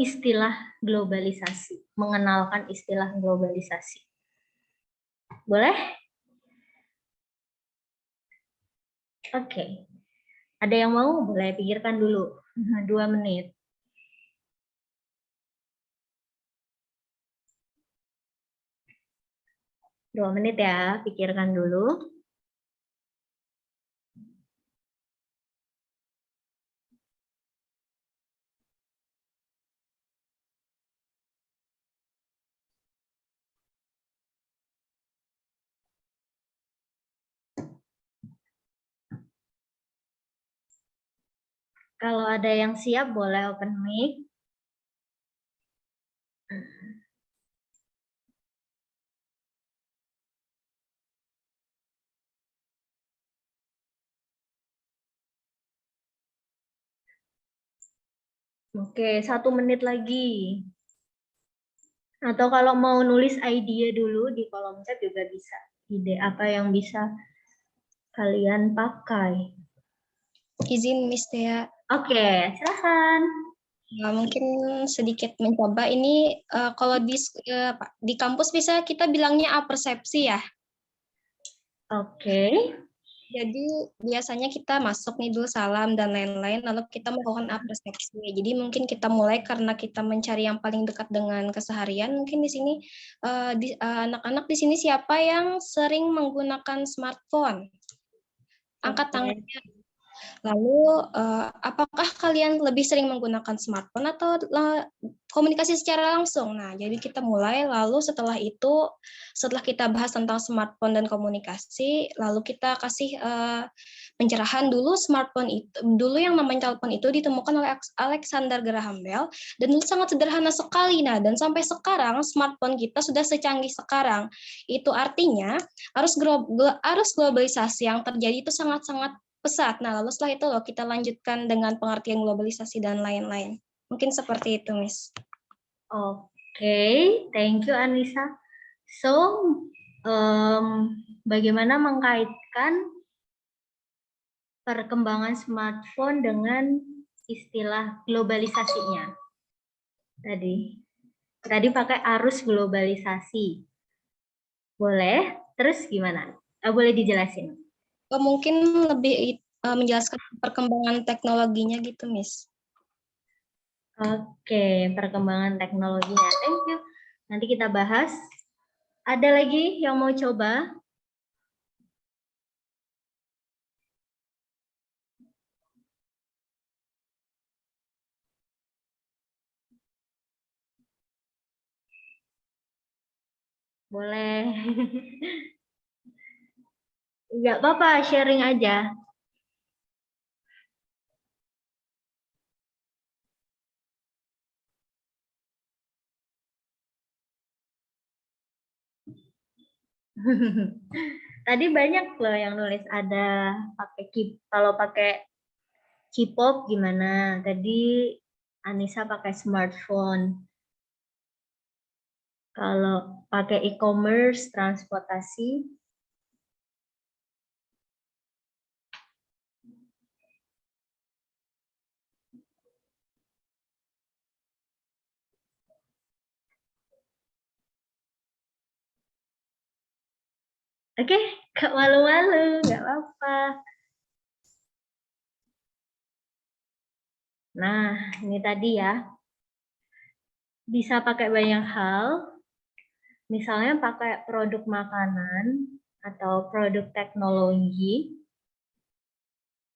istilah globalisasi, mengenalkan istilah globalisasi. Boleh? Oke. Ada yang mau? Boleh pikirkan dulu. 2 menit. Dua menit ya, pikirkan dulu. Kalau ada yang siap, boleh open mic. Oke, 1 menit lagi. Atau kalau mau nulis idea dulu di kolom chat juga bisa. Ide apa yang bisa kalian pakai. Izin Miss Dea. Oke, silakan. Mungkin sedikit mencoba ini kalau di kampus bisa kita bilangnya apersepsi ya. Oke. Jadi biasanya kita masuk nih dulu salam dan lain-lain, lalu kita melakukan apersepsi. Jadi mungkin kita mulai karena kita mencari yang paling dekat dengan keseharian. Mungkin di sini anak-anak di sini siapa yang sering menggunakan smartphone? Angkat tangannya. Lalu, apakah kalian lebih sering menggunakan smartphone atau komunikasi secara langsung? Nah, jadi kita mulai, lalu setelah itu, setelah kita bahas tentang smartphone dan komunikasi, lalu kita kasih pencerahan dulu dulu yang namanya telepon itu ditemukan oleh Alexander Graham Bell, dan itu sangat sederhana sekali. Nah, dan sampai sekarang smartphone kita sudah secanggih sekarang. Itu artinya arus globalisasi yang terjadi itu sangat-sangat pesat. Nah, lalu setelah itu kita lanjutkan dengan pengertian globalisasi dan lain-lain. Mungkin seperti itu, Miss. Oke, thank you Anissa. So, bagaimana mengkaitkan perkembangan smartphone dengan istilah globalisasinya? Tadi pakai arus globalisasi. Boleh? Terus gimana? Boleh dijelasin? Mungkin lebih menjelaskan perkembangan teknologinya gitu, Miss. Oke, perkembangan teknologinya. Thank you. Nanti kita bahas. Ada lagi yang mau coba? Boleh. Nggak apa-apa, sharing aja. Tadi banyak loh yang nulis, ada kalau pakai K-pop gimana? Tadi Anissa pakai smartphone. Kalau pakai e-commerce, transportasi. Oke, gak malu-malu, gak apa-apa. Nah, ini tadi ya. Bisa pakai banyak hal, misalnya pakai produk makanan atau produk teknologi.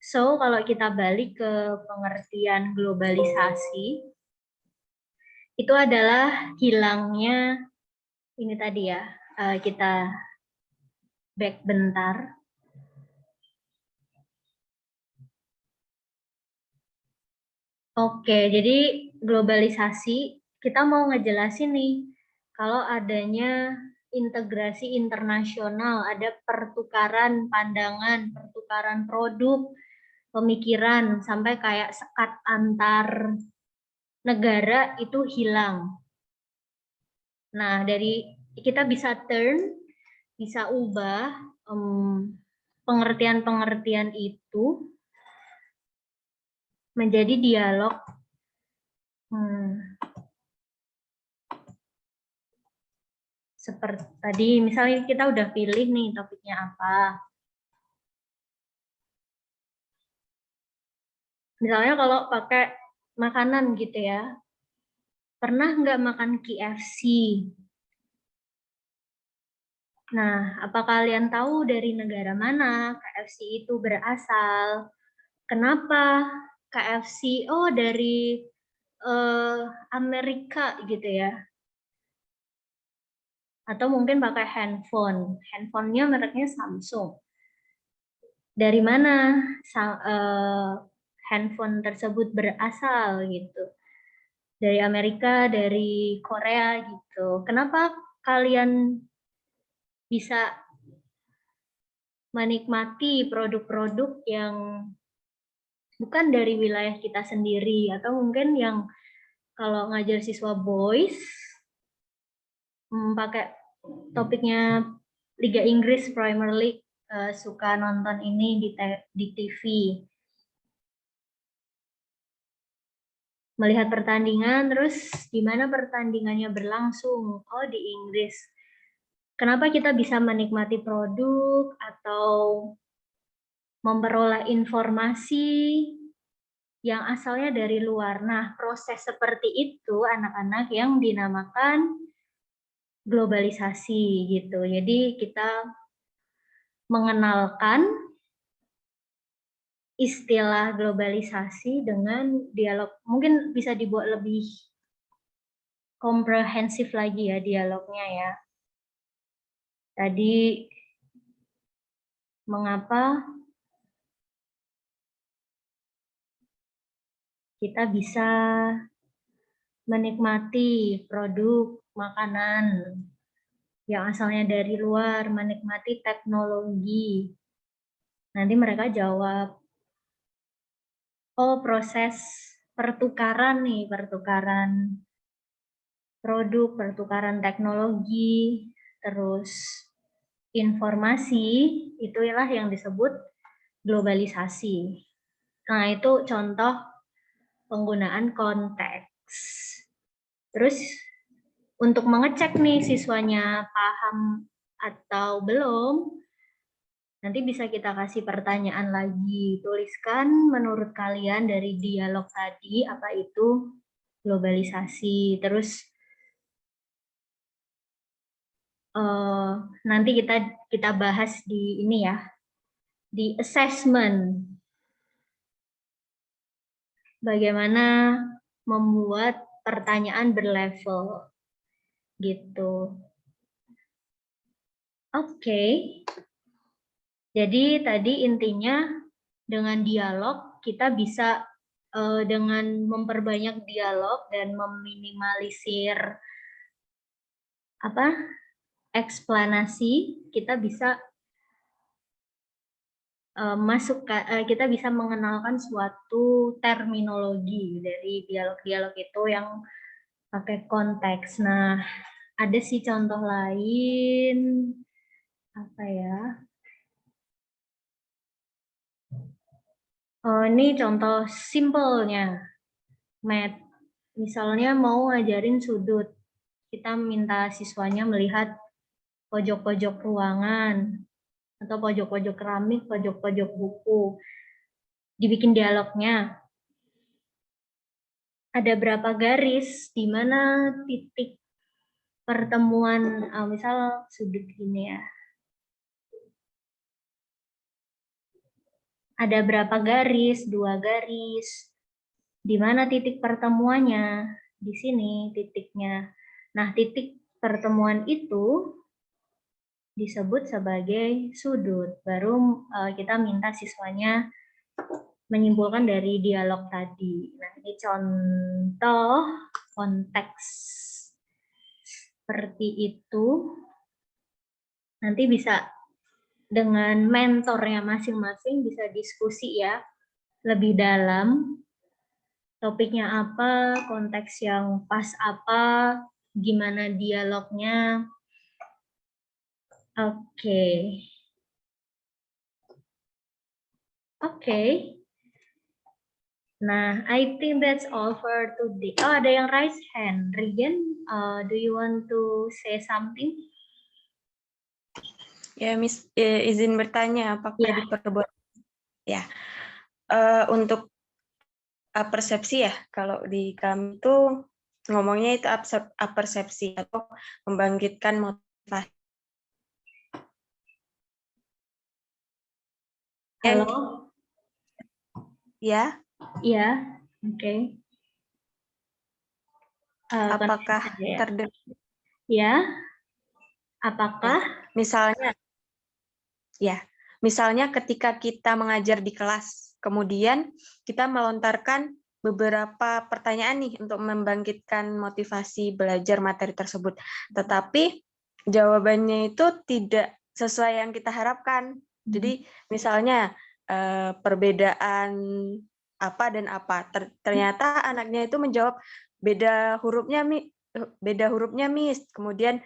So, kalau kita balik ke pengertian globalisasi, itu adalah hilangnya, ini tadi ya, kita back bentar. Oke, jadi globalisasi, kita mau ngejelasin nih, kalau adanya integrasi internasional, ada pertukaran pandangan, pertukaran produk, pemikiran, sampai kayak sekat antar negara itu hilang. Nah, dari kita bisa bisa ubah pengertian-pengertian itu menjadi dialog. Seperti tadi, misalnya kita udah pilih nih topiknya apa. Misalnya kalau pakai makanan gitu ya, pernah nggak makan KFC? Nah, apa kalian tahu dari negara mana KFC itu berasal? Kenapa KFC? Oh, dari Amerika gitu ya. Atau mungkin pakai handphone. Handphonenya mereknya Samsung. Dari mana handphone tersebut berasal gitu? Dari Amerika, dari Korea gitu. Kenapa kalian bisa menikmati produk-produk yang bukan dari wilayah kita sendiri, atau mungkin yang kalau ngajar siswa boys pakai topiknya Liga Inggris Premier League, suka nonton ini di TV, melihat pertandingan, terus di mana pertandingannya berlangsung? Oh, di Inggris. Kenapa kita bisa menikmati produk atau memperoleh informasi yang asalnya dari luar? Nah, proses seperti itu anak-anak yang dinamakan globalisasi gitu. Jadi kita mengenalkan istilah globalisasi dengan dialog. Mungkin bisa dibuat lebih komprehensif lagi ya dialognya ya. Tadi mengapa kita bisa menikmati produk makanan yang asalnya dari luar, menikmati teknologi. Nanti mereka jawab, oh proses pertukaran nih, pertukaran produk, pertukaran teknologi, terus informasi, itulah yang disebut globalisasi. Nah, itu contoh penggunaan konteks. Terus untuk mengecek nih siswanya paham atau belum, nanti bisa kita kasih pertanyaan lagi. Tuliskan menurut kalian dari dialog tadi apa itu globalisasi. Terus nanti kita bahas di ini ya, di assessment. Bagaimana membuat pertanyaan berlevel gitu. Oke. Jadi tadi intinya dengan dialog kita bisa dengan memperbanyak dialog dan meminimalisir eksplanasi, kita bisa kita bisa mengenalkan suatu terminologi dari dialog-dialog itu yang pakai konteks. Nah, ada sih contoh lain, apa ya? Ini contoh simpelnya, math. Misalnya mau ngajarin sudut, kita minta siswanya melihat pojok-pojok ruangan. atau pojok-pojok keramik, pojok-pojok buku. Dibikin dialognya. Ada berapa garis, di mana titik pertemuan, misal sudut ini ya. Ada berapa garis, 2 garis, di mana titik pertemuannya, di sini titiknya. Nah, titik pertemuan itu disebut sebagai sudut. Baru kita minta siswanya menyimpulkan dari dialog tadi. Nah, ini contoh konteks seperti itu. Nanti bisa dengan mentornya masing-masing bisa diskusi ya lebih dalam. Topiknya apa, konteks yang pas apa, gimana dialognya. Oke. Nah, I think that's all for today. Oh, ada yang raise hand. Regen, do you want to say something? Ya, Miss, izin bertanya, apakah Ya. diperbolehkan? Ya, untuk persepsi ya, kalau di kami itu ngomongnya itu persepsi atau membangkitkan motivasi. Halo? Ya, Ya, oke. apakah Ya. terdengar? Ya, apakah? Misalnya ketika kita mengajar di kelas, kemudian kita melontarkan beberapa pertanyaan nih untuk membangkitkan motivasi belajar materi tersebut. Tetapi jawabannya itu tidak sesuai yang kita harapkan. Jadi misalnya perbedaan apa dan apa. Ternyata anaknya itu menjawab beda hurufnya Miss. Kemudian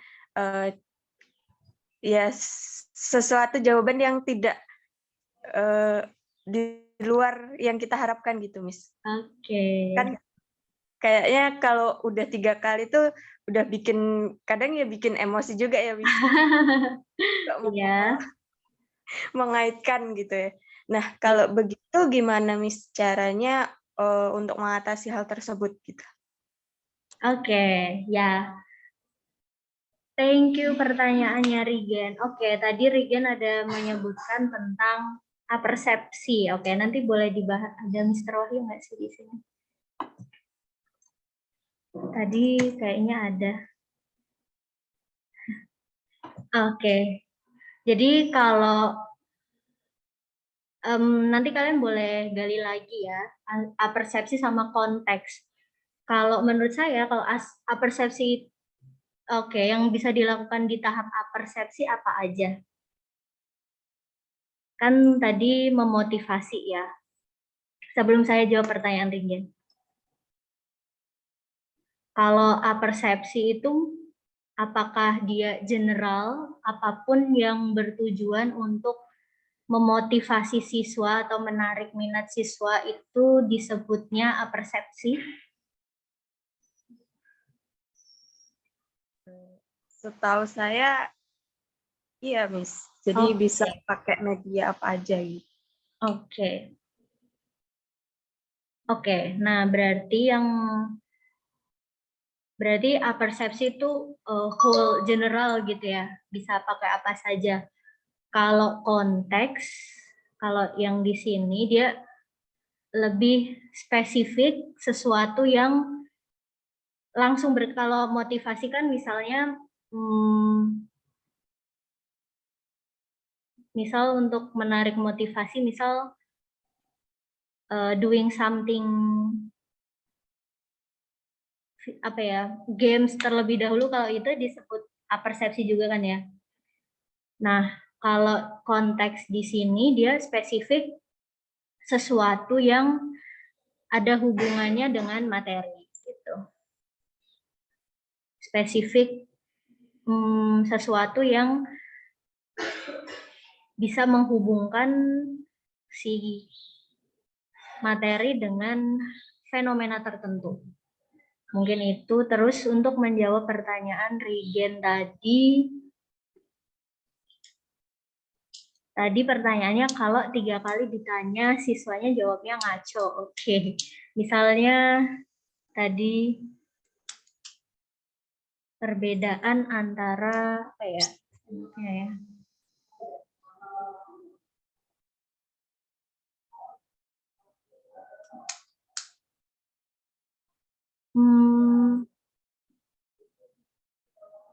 ya sesuatu jawaban yang tidak di luar yang kita harapkan gitu, Miss. Oke. Kan kayaknya kalau udah 3 kali tuh udah kadang ya bikin emosi juga ya, Miss. Iya. Mengaitkan gitu ya. Nah, kalau begitu gimana, Miss, caranya untuk mengatasi hal tersebut gitu? Oke, ya. Thank you pertanyaannya Regen. Oke, tadi Regen ada menyebutkan tentang persepsi. Oke, nanti boleh dibahas. Ada Mr. Wahyu nggak sih di sini? Tadi kayaknya ada. Oke, jadi kalau nanti kalian boleh gali lagi ya, persepsi sama konteks. Kalau menurut saya, kalau persepsi, oke, yang bisa dilakukan di tahap persepsi apa aja? Kan tadi memotivasi ya. Sebelum saya jawab pertanyaan Ringen. Kalau persepsi itu, apakah dia general, apapun yang bertujuan untuk memotivasi siswa atau menarik minat siswa itu disebutnya persepsi? Setahu saya, iya, Miss. Jadi bisa pakai media apa aja gitu. Oke. Nah berarti persepsi itu whole general gitu ya, bisa pakai apa saja. Kalau konteks, kalau yang di sini dia lebih spesifik, sesuatu yang langsung kalau motivasi kan misalnya misal untuk menarik motivasi, misal doing something apa ya, games terlebih dahulu, kalau itu disebut persepsi juga kan ya. Nah, kalau konteks di sini dia spesifik sesuatu yang ada hubungannya dengan materi gitu. Spesifik sesuatu yang bisa menghubungkan si materi dengan fenomena tertentu. Mungkin itu. Terus untuk menjawab pertanyaan Regen tadi, Tadi pertanyaannya kalau 3 kali ditanya siswanya jawabnya ngaco. Oke. Misalnya tadi perbedaan antara apa ya?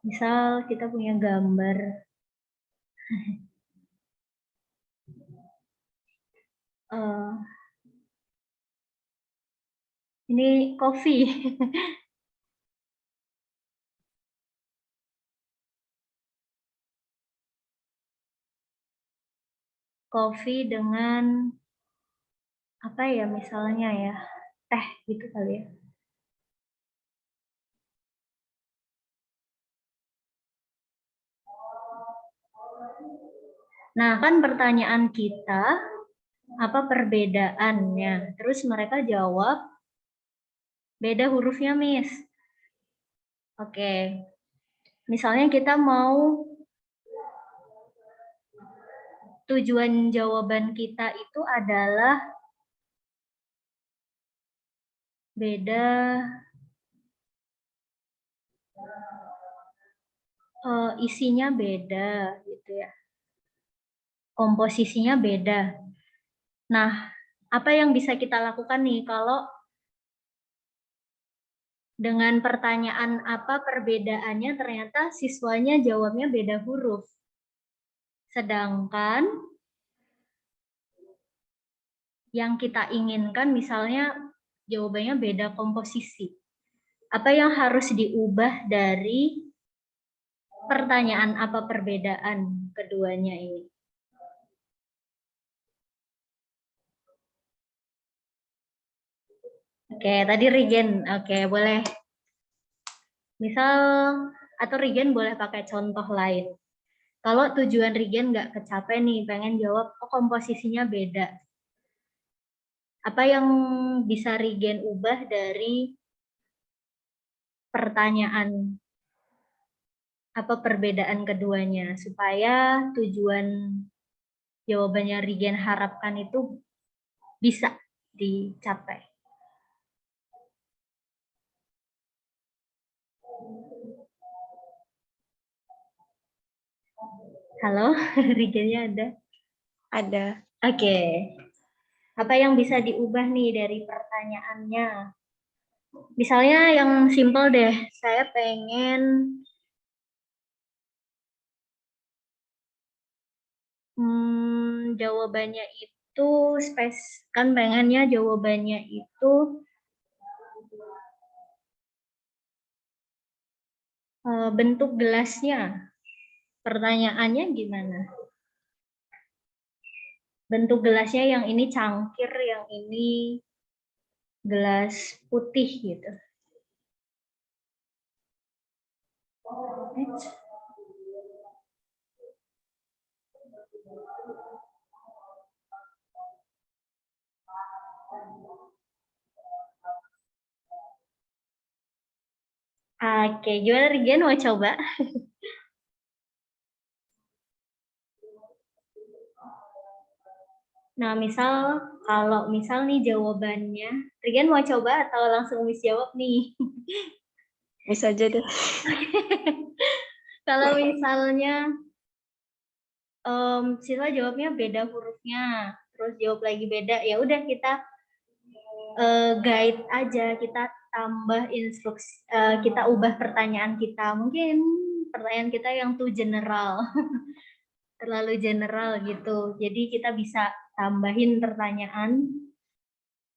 Misal kita punya gambar. Ini kopi. Kopi dengan apa ya misalnya ya? Teh gitu kali ya. Nah, kan pertanyaan kita apa perbedaannya? Terus mereka jawab beda hurufnya, Miss. Oke. Misalnya kita mau tujuan jawaban kita itu adalah beda isinya beda gitu ya. Komposisinya beda. Nah, apa yang bisa kita lakukan nih kalau dengan pertanyaan apa perbedaannya ternyata siswanya jawabnya beda huruf. Sedangkan yang kita inginkan misalnya jawabannya beda komposisi. Apa yang harus diubah dari pertanyaan apa perbedaan keduanya ini? Oke, tadi Regen. Oke, boleh. Misal, atau Regen boleh pakai contoh lain. Kalau tujuan Regen nggak kecapai nih, pengen jawab, oh komposisinya beda. Apa yang bisa Regen ubah dari pertanyaan apa perbedaan keduanya supaya tujuan jawabannya Regen harapkan itu bisa dicapai. Halo, Regennya ada? Ada. Oke. Apa yang bisa diubah nih dari pertanyaannya? Misalnya yang simple deh, saya pengen jawabannya itu kan pengennya jawabannya itu bentuk gelasnya. Pertanyaannya gimana? Bentuk gelasnya yang ini cangkir, yang ini gelas putih gitu. Oke, gimana Regen mau coba? Nah, kalau misal nih jawabannya, Regen mau coba atau langsung Miss jawab nih? Bisa aja deh. Kalau misalnya siswa jawabnya beda hurufnya, terus jawab lagi beda, ya udah kita guide aja, kita tambah instruksi, kita ubah pertanyaan kita. Mungkin pertanyaan kita yang too general, terlalu general gitu. Jadi kita bisa tambahin pertanyaan.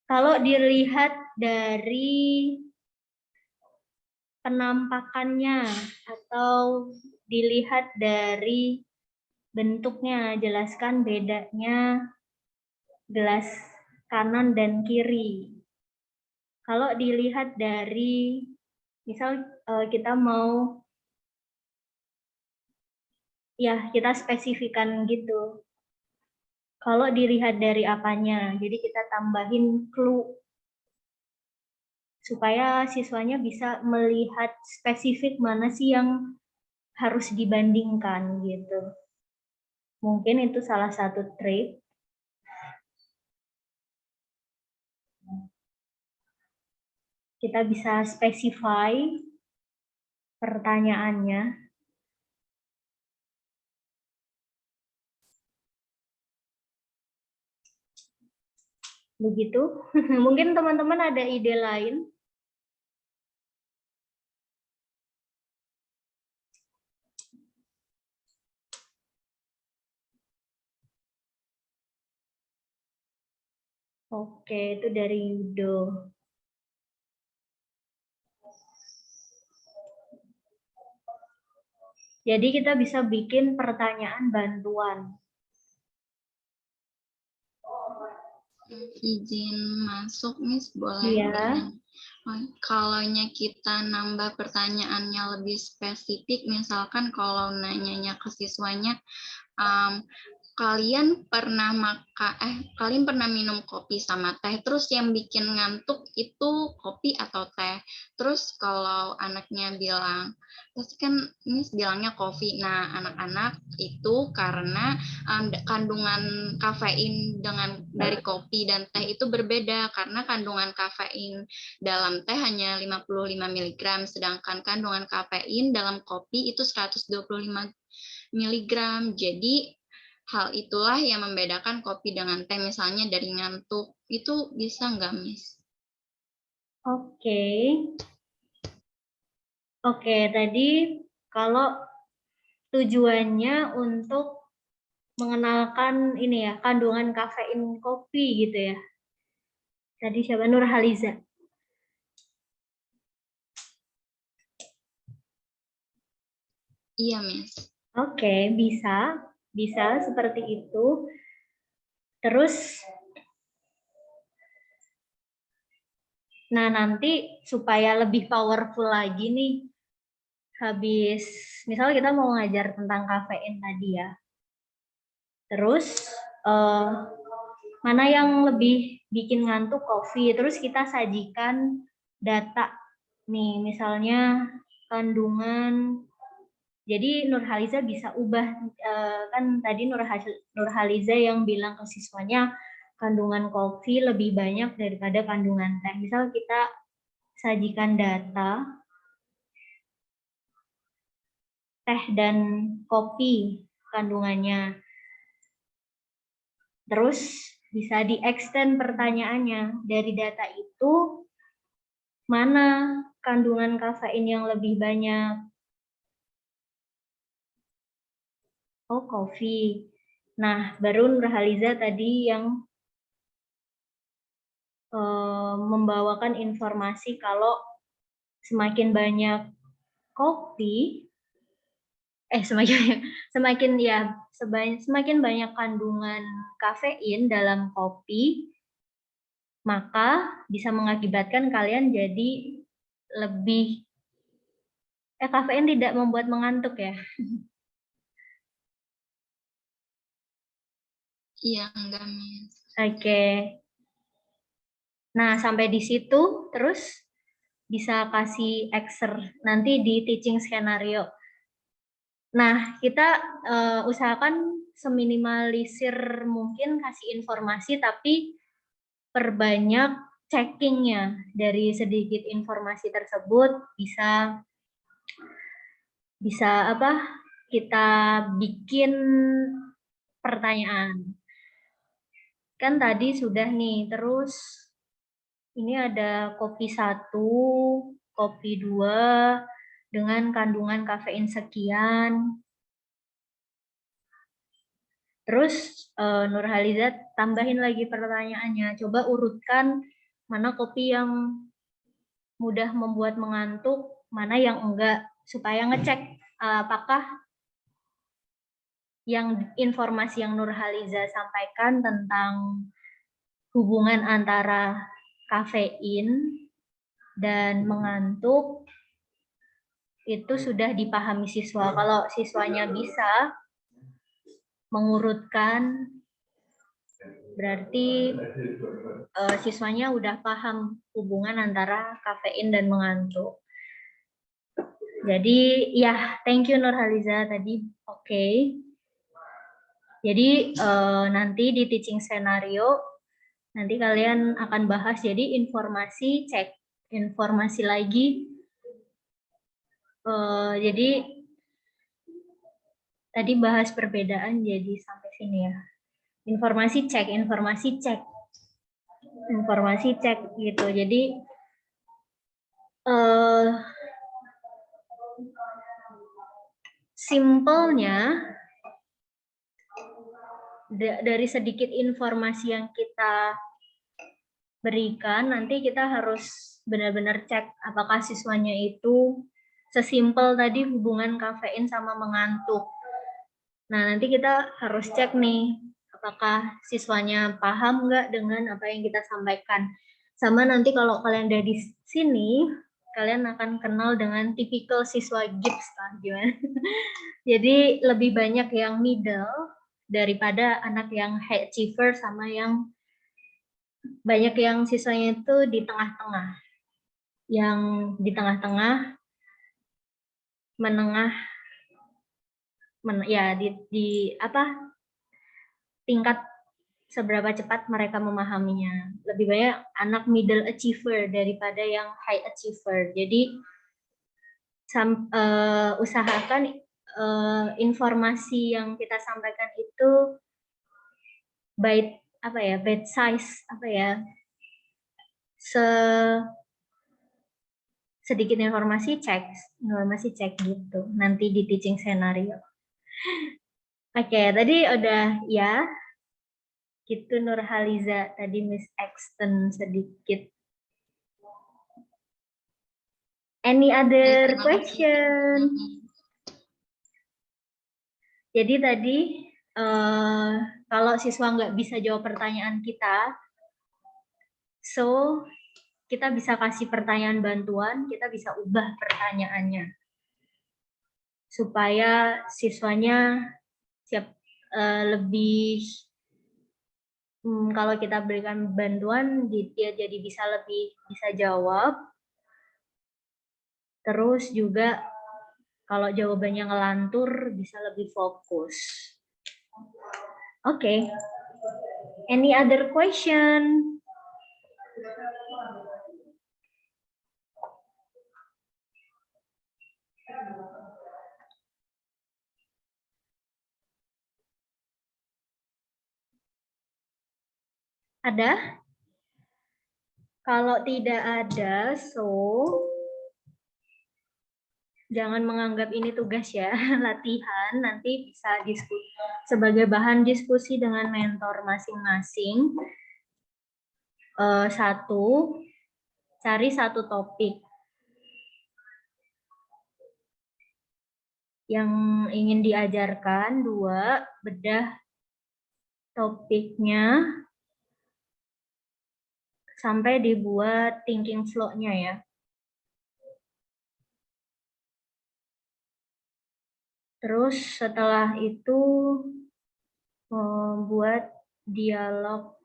Kalau dilihat dari penampakannya atau dilihat dari bentuknya, jelaskan bedanya gelas kanan dan kiri. Kalau dilihat dari, misal kita mau, ya kita spesifikan gitu. Kalau dilihat dari apanya, jadi kita tambahin clue supaya siswanya bisa melihat spesifik mana sih yang harus dibandingkan gitu. Mungkin itu salah satu trik. Kita bisa specify pertanyaannya. Begitu. Mungkin teman-teman ada ide lain. Oke, itu dari Yudo. Jadi kita bisa bikin pertanyaan bantuan. Izin masuk, Miss, boleh Iya. bertanya? Kalaunya kita nambah pertanyaannya lebih spesifik, misalkan kalau nanyanya ke siswanya, kalian pernah minum kopi sama teh, terus yang bikin ngantuk itu kopi atau teh? Terus kalau anaknya bilang, pasti kan Miss bilangnya kopi. Nah, anak-anak itu karena kandungan kafein dari kopi dan teh itu berbeda, karena kandungan kafein dalam teh hanya 55 mg, sedangkan kandungan kafein dalam kopi itu 125 mg. Jadi hal itulah yang membedakan kopi dengan teh, misalnya dari ngantuk. Itu bisa nggak, Miss? Oke. Oke, tadi kalau tujuannya untuk mengenalkan ini ya, kandungan kafein kopi gitu ya. Tadi siapa? Nurhaliza. Iya, Miss. Oke, bisa seperti itu. Terus, nah nanti supaya lebih powerful lagi nih, habis misalnya kita mau ngajar tentang kafein tadi ya. Terus, mana yang lebih bikin ngantuk kopi? Terus kita sajikan data nih, misalnya kandungan. Jadi Nurhaliza bisa ubah, kan tadi Nurhaliza yang bilang ke siswanya kandungan kopi lebih banyak daripada kandungan teh. Misal kita sajikan data teh dan kopi kandungannya. Terus bisa di-extend pertanyaannya. Dari data itu, mana kandungan kafein yang lebih banyak? Oh, kopi. Nah, baru Nurhaliza tadi yang membawakan informasi kalau semakin banyak kopi, semakin banyak kandungan kafein dalam kopi, maka bisa mengakibatkan kalian jadi lebih kafein tidak membuat mengantuk ya. Iya, enggak, Miss. Oke. Nah, sampai di situ terus bisa kasih exer nanti di teaching skenario. Nah, kita usahakan seminimalisir mungkin kasih informasi, tapi perbanyak checkingnya. Dari sedikit informasi tersebut bisa kita bikin pertanyaan. Kan tadi sudah nih, terus ini ada kopi 1, kopi 2 dengan kandungan kafein sekian. Terus Nurhaliza tambahin lagi pertanyaannya. Coba urutkan mana kopi yang mudah membuat mengantuk, mana yang enggak, supaya ngecek apakah yang informasi yang Nurhaliza sampaikan tentang hubungan antara kafein dan mengantuk itu sudah dipahami siswa. Kalau siswanya bisa mengurutkan, berarti siswanya udah paham hubungan antara kafein dan mengantuk. Jadi ya, thank you Nurhaliza tadi. Oke. Jadi nanti di teaching scenario nanti kalian akan bahas jadi informasi cek, informasi lagi. Jadi tadi bahas perbedaan jadi sampai sini ya. Informasi cek, informasi cek, informasi cek gitu. Jadi simpelnya dari sedikit informasi yang kita berikan, nanti kita harus benar-benar cek apakah siswanya itu sesimpel tadi hubungan kafein sama mengantuk. Nah, nanti kita harus cek nih, apakah siswanya paham nggak dengan apa yang kita sampaikan. Sama nanti kalau kalian dari sini, kalian akan kenal dengan tipikal siswa GIPS lah, gimana. Jadi lebih banyak yang middle daripada anak yang high achiever sama yang banyak yang siswanya itu di tengah-tengah. Yang di tengah-tengah, menengah, ya di apa tingkat seberapa cepat mereka memahaminya. Lebih banyak anak middle achiever daripada yang high achiever. Jadi usahakan informasi yang kita sampaikan itu bite size sedikit informasi cek gitu nanti di teaching scenario. Oke, tadi udah ya gitu Nurhaliza, tadi Miss extend sedikit. Any other question? Jadi tadi kalau siswa nggak bisa jawab pertanyaan kita, so kita bisa kasih pertanyaan bantuan, kita bisa ubah pertanyaannya supaya siswanya siap lebih kalau kita berikan bantuan dia jadi bisa jawab. Terus juga kalau jawabannya ngelantur bisa lebih fokus. Oke. Any other question? Ada? Kalau tidak ada, so jangan menganggap ini tugas ya, latihan. Nanti bisa diskusi sebagai bahan diskusi dengan mentor masing-masing. Cari satu topik yang ingin diajarkan, 2, bedah topiknya sampai dibuat thinking flow-nya ya. Terus setelah itu buat dialog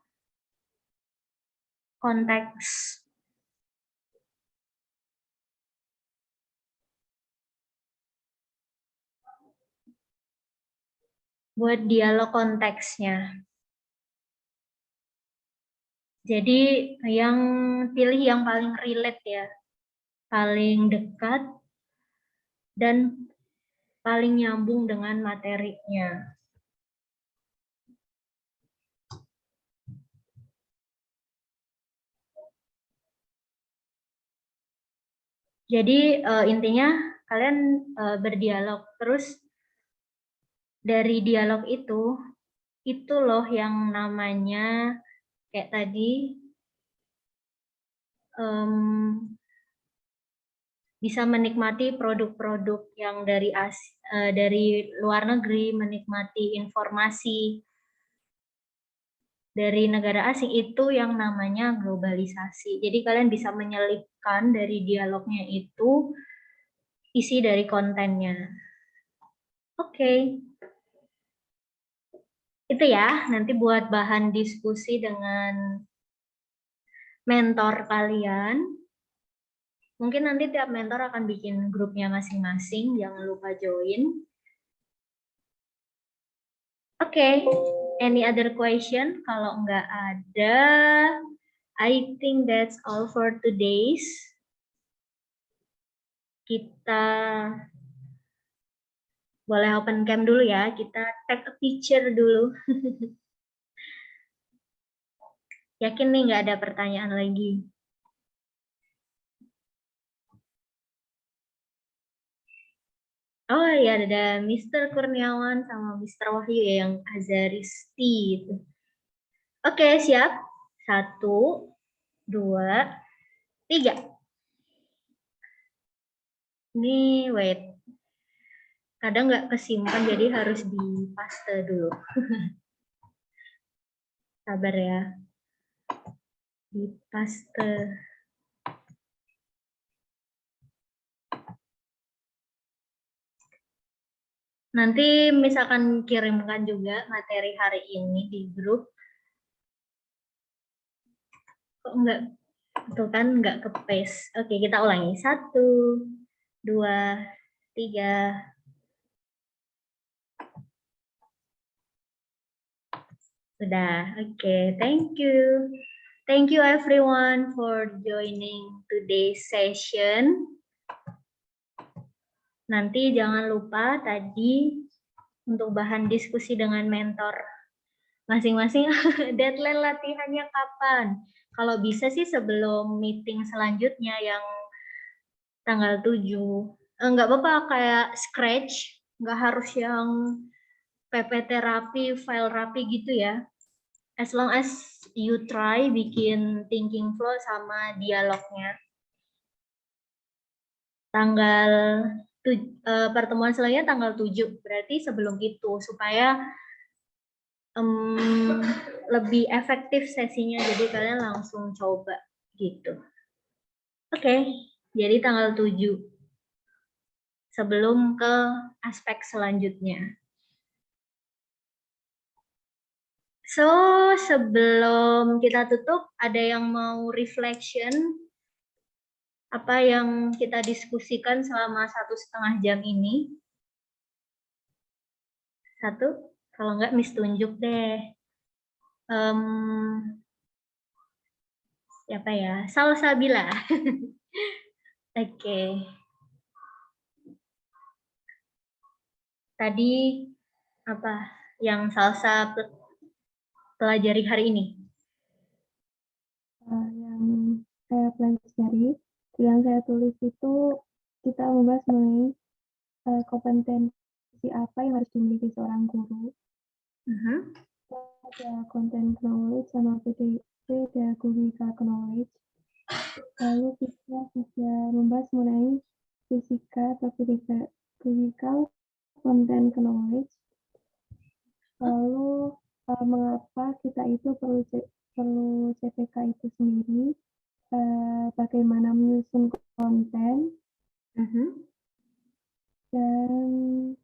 konteks. Buat dialog konteksnya. Jadi yang pilih yang paling relate ya, paling dekat dan paling nyambung dengan materinya. Jadi intinya kalian berdialog, terus dari dialog itu loh yang namanya kayak tadi bisa menikmati produk-produk yang dari luar negeri, menikmati informasi dari negara asing, itu yang namanya globalisasi. Jadi kalian bisa menyelipkan dari dialognya itu isi dari kontennya. Oke. Itu ya, nanti buat bahan diskusi dengan mentor kalian. Mungkin nanti tiap mentor akan bikin grupnya masing-masing, jangan lupa join. Okay, any other question? Kalau nggak ada, I think that's all for today's. Kita boleh open cam dulu ya, kita take a picture dulu. Yakin nih nggak ada pertanyaan lagi? Oh ya, ada Mr. Kurniawan sama Mr. Wahyu ya, yang Azaristi itu. Oke, siap. 1, 2, 3. Ini wait. Kadang nggak kesimpan, jadi harus dipaste dulu. Sabar ya. Dipaste. Nanti misalkan kirimkan juga materi hari ini di grup. Kok enggak? Itu kan enggak ke paste. Oke, kita ulangi. 1, 2, 3. Sudah. Oke, thank you. Thank you everyone for joining today's session. Nanti jangan lupa tadi untuk bahan diskusi dengan mentor masing-masing. Deadline latihannya kapan? Kalau bisa sih sebelum meeting selanjutnya yang tanggal 7. Enggak apa-apa kayak Scratch, enggak harus yang PPT rapi, file rapi gitu ya. As long as you try bikin thinking flow sama dialognya. Pertemuan selanjutnya tanggal 7, berarti sebelum itu supaya lebih efektif sesinya, jadi kalian langsung coba gitu. Oke, jadi tanggal 7 sebelum ke aspek selanjutnya. So, sebelum kita tutup, ada yang mau reflection apa yang kita diskusikan selama 1,5 jam ini? 1, kalau enggak Miss tunjuk deh. Siapa ya? Salsabila. Oke. Tadi apa yang Salsa pelajari hari ini? Yang saya pelajari, yang saya tulis itu kita membahas mengenai kompetensi apa yang harus dimiliki seorang guru. Ada content knowledge sama pedagogical knowledge. Lalu kita juga membahas mengenai fisika atau pedagogical content knowledge. Lalu mengapa kita itu perlu CPK itu sendiri, bagaimana menyusun konten, dan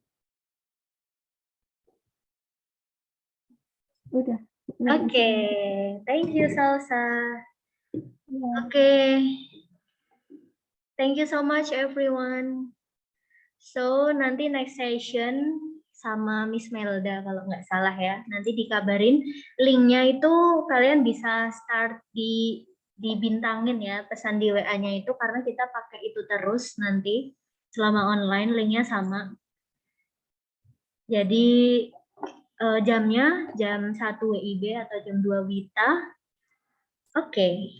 udah. Oke, thank you Salsa. Ya. Oke, thank you so much everyone. So nanti next session sama Miss Melda kalau nggak salah ya. Nanti dikabarin linknya itu kalian bisa start dibintangin ya pesan di WA-nya itu, karena kita pakai itu terus nanti selama online, linknya sama. Jadi jamnya jam 1 WIB atau jam 2 WITA. Oke.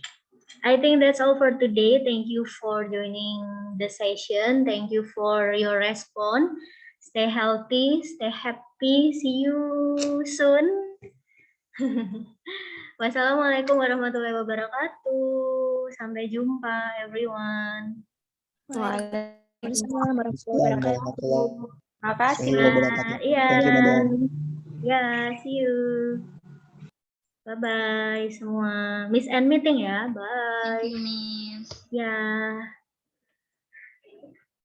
I think that's all for today. Thank you for joining the session. Thank you for your response. Stay healthy, stay happy. See you soon. Wassalamualaikum warahmatullahi wabarakatuh. Sampai jumpa everyone. Waalaikumsalam warahmatullahi wabarakatuh. Terima kasih. Iya. Ya, see you. Bye-bye semua. Miss and meeting ya. Bye. Thank you, Miss. Ya.